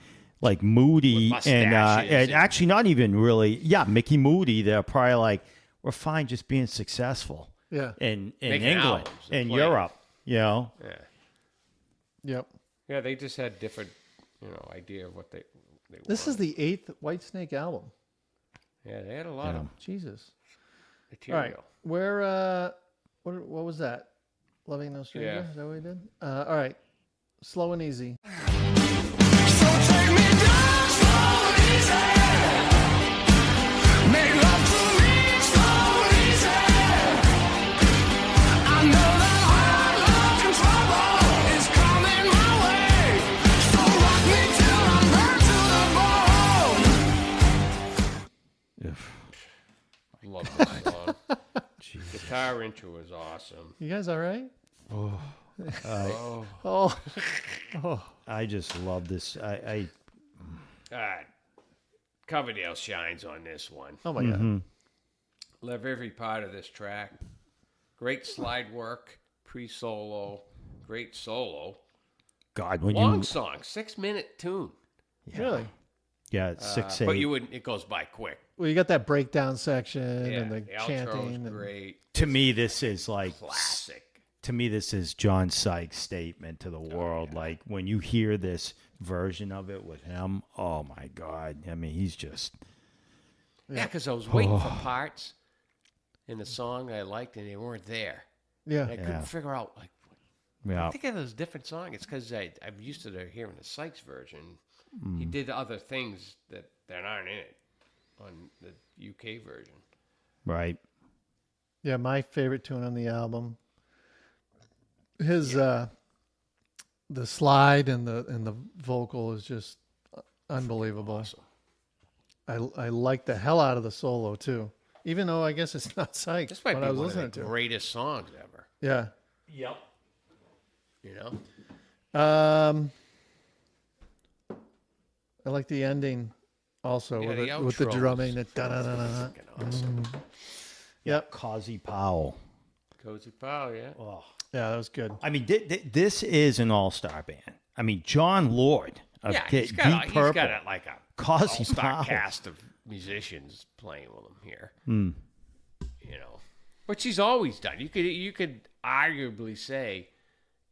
Moody With and mustaches actually not even really, Mickey Moody. They're probably like, we're fine just being successful. Yeah. In Making England, albums and in playing. Europe, Yeah. Yep. Yeah, they just had different, idea of what they This is the 8th Whitesnake album. Yeah, they had a lot of Jesus. material. All right. Where, what was that? Loving No Stranger? Yeah. Is that what we did? All right. Slow and Easy. So take me down slow and easy. Make love to me slow and easy. I know that hard luck and trouble is coming my way. So rock me till I'm burnt to the bone. Love that song. Guitar intro is awesome. You guys all right? Oh. Oh. I just love this. Coverdale shines on this one. Oh, my God. Love every part of this track. Great slide work, pre-solo, great solo. God, when Long you song, 6-minute tune. Really? it's 6 But 8. you wouldn't. It goes by quick. Well, you got that breakdown section Yeah, and the the chanting. outro's And, great. To me, this is like Classic. to me, this is John Sykes' statement to the world. Like when you hear this version of it with him, oh my God! I mean, he's just Yeah, because I was waiting for parts in the song I liked, and they weren't there. yeah. And I couldn't figure out, like, yeah. I think of those different songs. It's because I'm used to hearing the Sykes version. He did other things that aren't in it on the UK version. Right. Yeah, my favorite tune on the album. His the slide and the vocal is just unbelievable. Awesome. I like the hell out of the solo too, even though I guess it's not Sykes. This might what be I was one listening of the to. greatest songs ever. Yeah. Yep. You know? I like the ending also Yeah, with the outro drumming. was That da-da-da-da-da. freaking awesome. Yep. Causey Powell. Cozy Powell, yeah. Oh. Yeah, that was good. I mean, this is an all-star band. I mean, John Lord of Yeah, Deep he's got Purple. like a Causey all-star Powell. cast of musicians playing with him here. You know, which he's always done. You could arguably say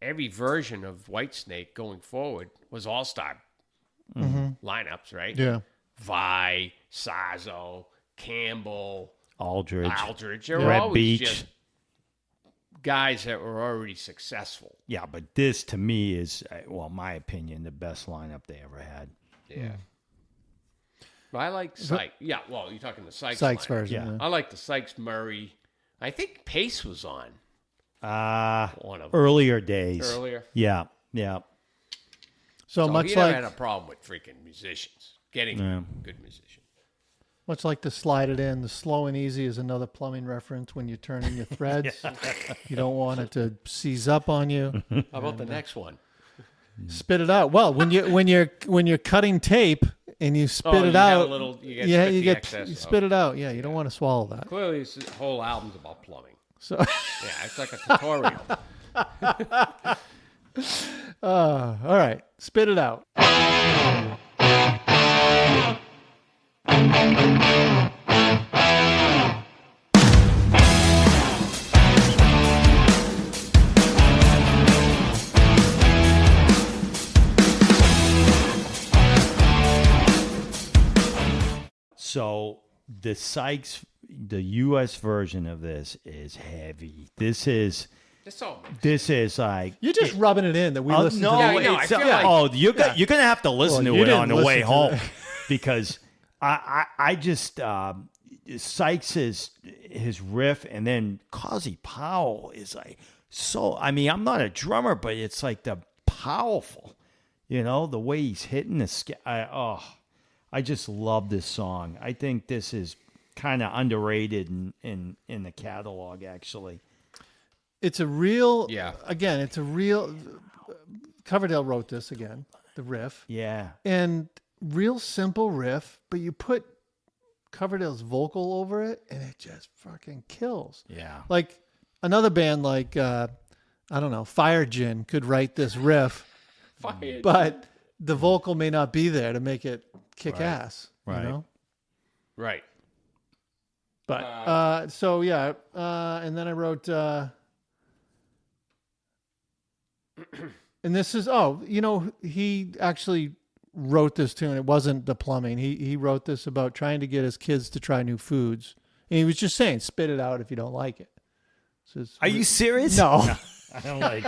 every version of Whitesnake going forward was all-star lineups, right? Yeah. Vi, Sazzo, Campbell, Aldridge. They were Red always Beach. just guys that were already successful. Yeah, but this to me is, well, my opinion, the best lineup they ever had. Yeah. But I like Sykes. Yeah, well, you're talking the Sykes Sykes lineup. version. Yeah. Yeah. I like the Sykes Murray. I think Pace was on one of them Earlier days. earlier. Yeah. So So much he never like had a problem with freaking musicians, getting good musicians. much like to slide it in. The slow and easy is another plumbing reference when you turn in your threads. You don't want it to seize up on you. How about the next one? Spit it out. Well, when you're cutting tape and you spit Oh, it you got a out, little- you get- yeah, spit you the get excess you out. spit it out. Yeah, you don't want to swallow that. Clearly, this whole album's about plumbing. So, Yeah, it's like a tutorial. all right, spit it out. So the Sykes, the U.S. version of this is heavy. This is like You're just rubbing it in that we listen no, to. Yeah, I know. I it's- feel like- oh, you're gonna have to listen Well, to you it on didn't the way listen to home it. because I just Sykes his riff and then Causey Powell is like so. I mean, I'm not a drummer, but it's like the powerful, the way he's hitting the I just love this song. I think this is kind of underrated in the catalog, actually. It's a real. Yeah. Again, it's a real. Coverdale wrote this again, the riff, Yeah. and real simple riff, but you put Coverdale's vocal over it, and it just fucking kills. Yeah. Like another band, like I don't know, Fire Gin could write this riff, Fire but the vocal may not be there to make it kick ass. Right. You know? Right. But so yeah, and then I wrote, and this is he actually wrote this tune. It wasn't the plumbing. He wrote this about trying to get his kids to try new foods, and he was just saying, spit it out if you don't like it. So Are you serious? No. I don't like.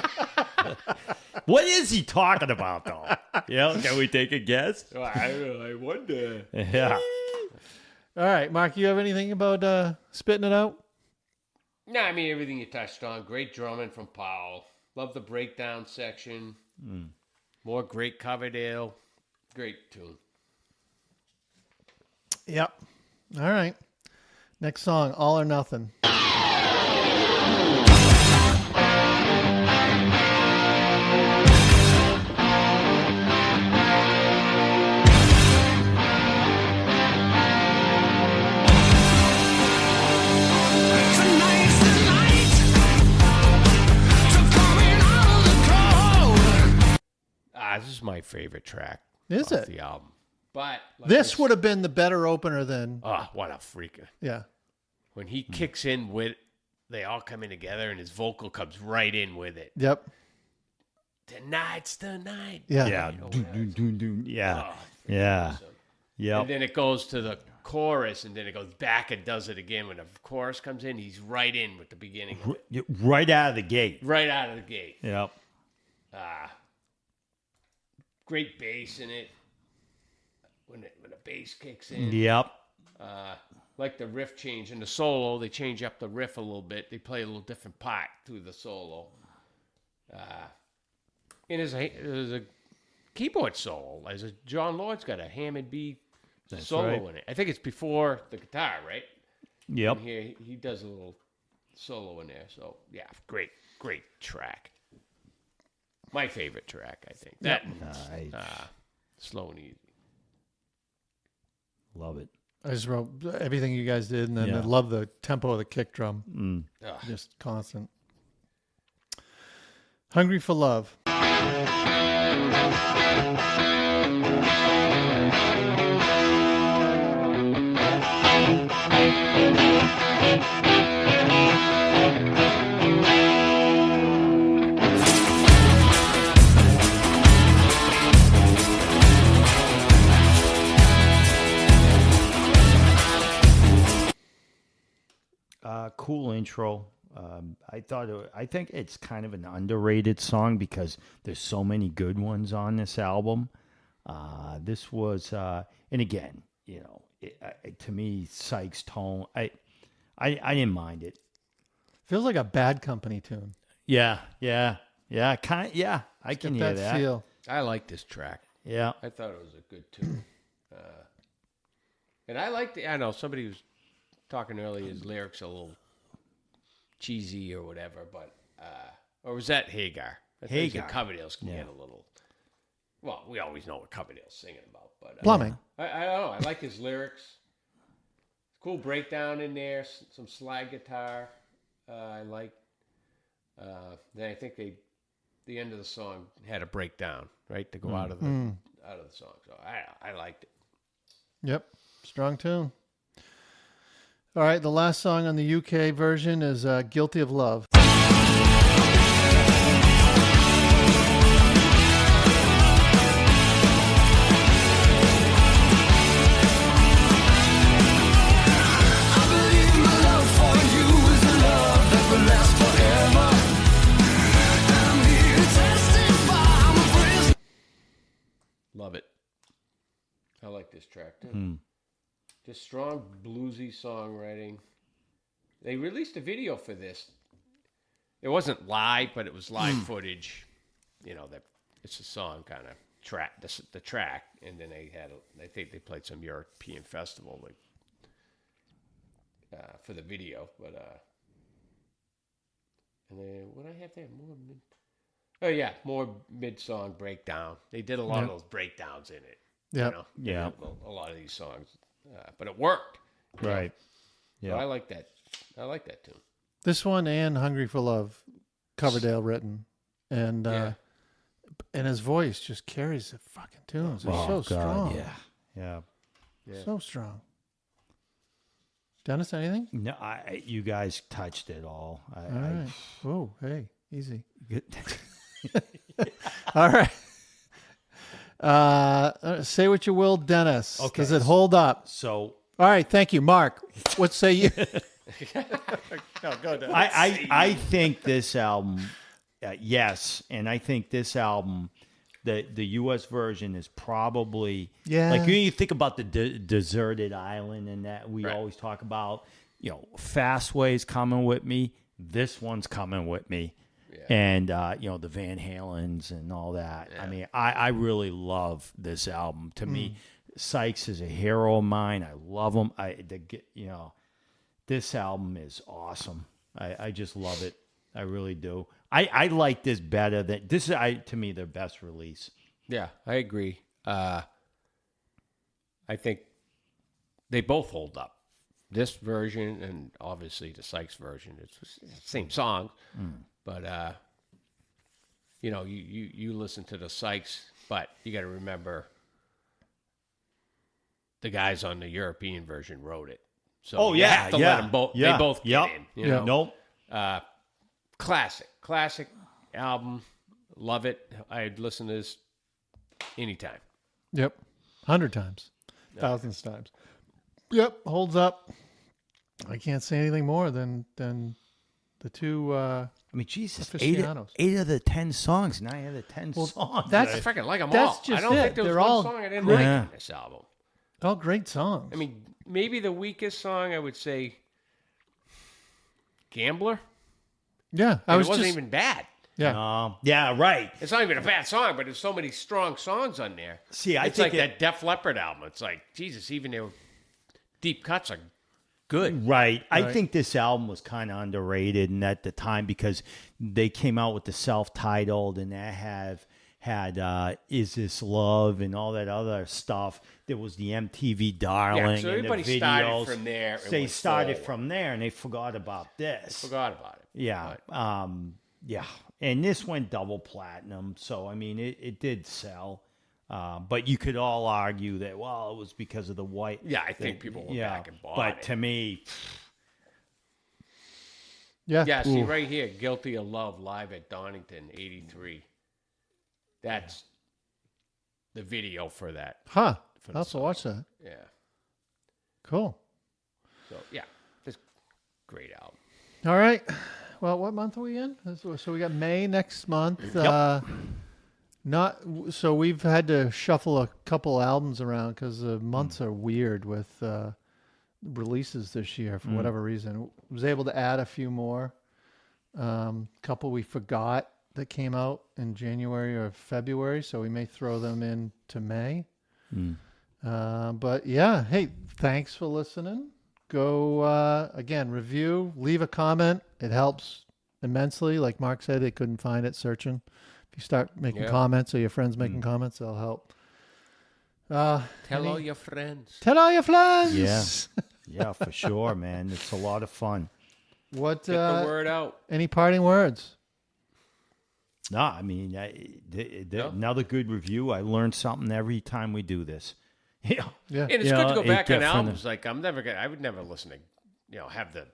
What is he talking about, though? Yeah, can we take a guess? I wonder. Yeah. All right, Mark, you have anything about spitting it out? No, I mean, everything you touched on. Great drumming from Powell. Love the breakdown section. More great Coverdale. Great tune. Yep. All right. Next song, All or Nothing. Tonight's the night to coming out of the cold. This is my favorite track. Is off it? the album? But like This would have been the better opener than, what a freaker! yeah. When he kicks in with, they all come in together, and his vocal comes right in with it. Yep. Tonight's the night. Yeah. Yeah. You know, Dun, dun, dun, dun. Yeah. Oh, Yeah. awesome. Yep. And then it goes to the chorus, and then it goes back and does it again. When the chorus comes in, he's right in with the beginning of it. Right out of the gate. Right out of the gate. Yep. Great bass in it. When the bass kicks in. Yep. Like the riff change in the solo, they change up the riff a little bit. They play a little different part through the solo. And there's a keyboard solo. John Lord's got a Hammond B solo right. in it. I think it's before the guitar, right? Yep. And here he does a little solo in there. So yeah, great track. My favorite track, I think. That and, Slow and Easy. Love it. I just wrote everything you guys did, and then I Yeah. love the tempo of the kick drum. Ugh. Just constant. Hungry for Love. Cool intro. I think it's kind of an underrated song because there's so many good ones on this album. This was, and again, you know, to me, Sykes' tone, I didn't mind it. Feels like a Bad Company tune. Yeah. I can hear That that. feel. I like this track. Yeah. I thought it was a good tune. And I liked I know somebody was talking earlier, his lyrics are a little cheesy or whatever, but, or was that Hagar? I think Hagar. the Coverdale's can Yeah. get a little, well, we always know what Coverdale's singing about, but Plumbing. I don't know. I like his lyrics. Cool breakdown in there, some slide guitar. I like. Then I think the end of the song had a breakdown, right, to go out of the song. So I liked it. Yep. Strong tune. All right. The last song on the UK version is Guilty of Love. I believe my love for you is a love that will last forever. I'm here to testify. I'm a prisoner. Love it. I like this track too. Just strong bluesy songwriting. They released a video for this. It wasn't live, but it was live footage. You know, that it's a song kind of track, the track, and then I think they played some European festival like for the video. But and then what I have there more. Oh yeah, more mid-song breakdown. They did a lot of those breakdowns in it. Yep. You know, Yeah. a lot of these songs, but it worked. you know. Right. So Yeah. I like that. I like that tune. This one and Hungry for Love, Coverdale written. And Yeah. and his voice just carries the fucking tunes. It's so strong. Yeah. So strong. Dennis, anything? No, you guys touched it all. All right. Oh, hey, easy. All right. Say what you will, Dennis. Okay. Does it hold up? So All right. Thank you, Mark. What say you? No, go Dennis. I think this album, yes, and I think this album, the U.S. version is probably like you think about the deserted island and that we always talk about. You know, Fastway's coming with me. This one's coming with me. And you know, the Van Halens and all that. I mean, I really love this album. To me, Sykes is a hero of mine. I love him. You know, this album is awesome. I just love it. I really do. I like this better than this is to me their best release. Yeah, I agree. I think they both hold up. This version and obviously the Sykes version. It's the same song, but you know, you listen to the Sykes, but you got to remember the guys on the European version wrote it. So you have to let them both. They both get in. You know? Nope. Classic album. Love it. I'd listen to this anytime. Yep. 100 times. Thousands times. Yep. Holds up. I can't say anything more than the two. I mean, Jesus, Aficionados. 8 of the 10 songs. 9 of the 10 songs. that's- I freaking like them That's all. just I don't it. think there was They're one all song I didn't great. like Yeah. on this album. All great songs. I mean, maybe the weakest song I would say Gambler. yeah. And it wasn't even bad. Yeah. Yeah, right. It's not even a bad song, but there's so many strong songs on there. See, I it's think like that Def Leppard album. It's like, Jesus, even their deep cuts are good. Right. I think this album was kind of underrated and at the time because they came out with the self-titled and that had Is This Love and all that other stuff. There was the MTV Darling so and everybody the videos. started from there and They went started forward. from there, and they forgot about this. Forgot about it. Yeah. Yeah. And this went double platinum. So, I mean, it did sell. But you could all argue that, well, it was because of the white. Yeah, I think people went back and bought but it. to me, Yeah. Yeah, see right here, Guilty of Love live at Donington, 83. That's the video for that. Huh. For I'll the have to watch that. Yeah. Cool. So, yeah, this great album. All right. Well, what month are we in? So we got May next month. So we've had to shuffle a couple albums around because the months are weird with releases this year for whatever reason. Was able to add a few more. Couple we forgot that came out in January or February, so we may throw them into May. But yeah, hey, thanks for listening. Go again, review, leave a comment. It helps immensely. Like Mark said, they couldn't find it searching. If you start making comments or your friends making comments, they'll help. Tell all your friends. Tell all your friends. yeah. Yeah, for sure, man. It's a lot of fun. What? Get the word out. Any parting words? No, I mean, another good review. I learned something every time we do this. Yeah. Yeah. And it's You good know, to go back it on definitely- albums. Like, I would never listen to, have the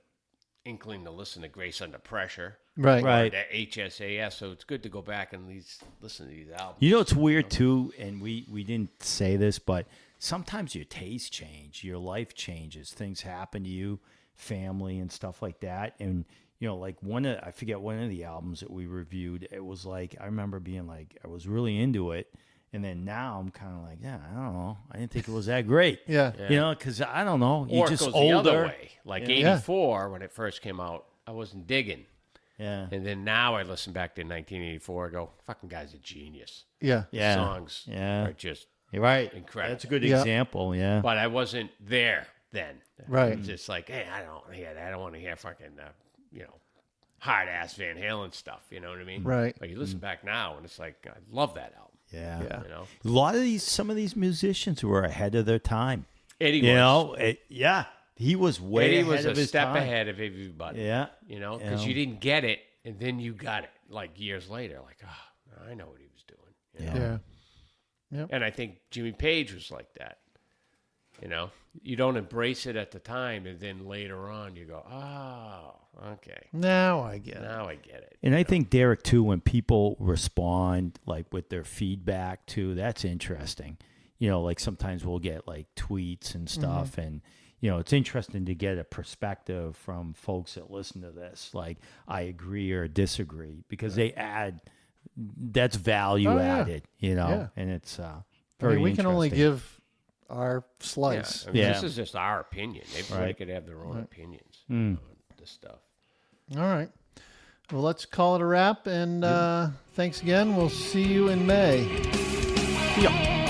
inkling to listen to Grace Under Pressure. Right. Right. Or the HSAS. So it's good to go back and listen to these albums. You know, it's weird too, and we didn't say this, but sometimes your tastes change, your life changes, things happen to you, family and stuff like that. And like I forget one of the albums that we reviewed. It was like I remember being like I was really into it, and then now I'm kind of like, yeah, I don't know, I didn't think it was that great. Yeah. Because I don't know, you're Or just it goes older. the other way. Like 84, when it first came out, I wasn't digging. Yeah, And then now I listen back to 1984, I go, fucking guy's a genius. Yeah. yeah, Songs yeah. are just, You're right. Incredible. That's a good Yeah. example. Yeah. but I wasn't there then. Right. It's just like, hey, I don't want to hear fucking, hard ass Van Halen stuff. You know what I mean? Right. But you listen back now, and it's like, I love that album. Yeah. Yeah. You know, A lot of some of these musicians were ahead of their time. Eddie You was. know, he was way Eddie ahead was of a his step time. ahead of everybody. Yeah. Because you didn't get it, and then you got it like years later. Like, I know what he was doing. You know? Yeah. And I think Jimmy Page was like that. You don't embrace it at the time, and then later on you go, oh, okay, Now I get it. now I get it. And I think, Derek, too, when people respond like with their feedback too, that's interesting. Like sometimes we'll get like tweets and stuff, and it's interesting to get a perspective from folks that listen to this. Like, I agree or disagree, because they add, that's value Oh, yeah. added, Yeah. and it's I very mean, we can only interesting. give our slice. I mean, Yeah. This is just our opinion. Everybody Right. could have their own opinions on this stuff. All right. Well, let's call it a wrap. And thanks again. We'll see you in May. Yeah.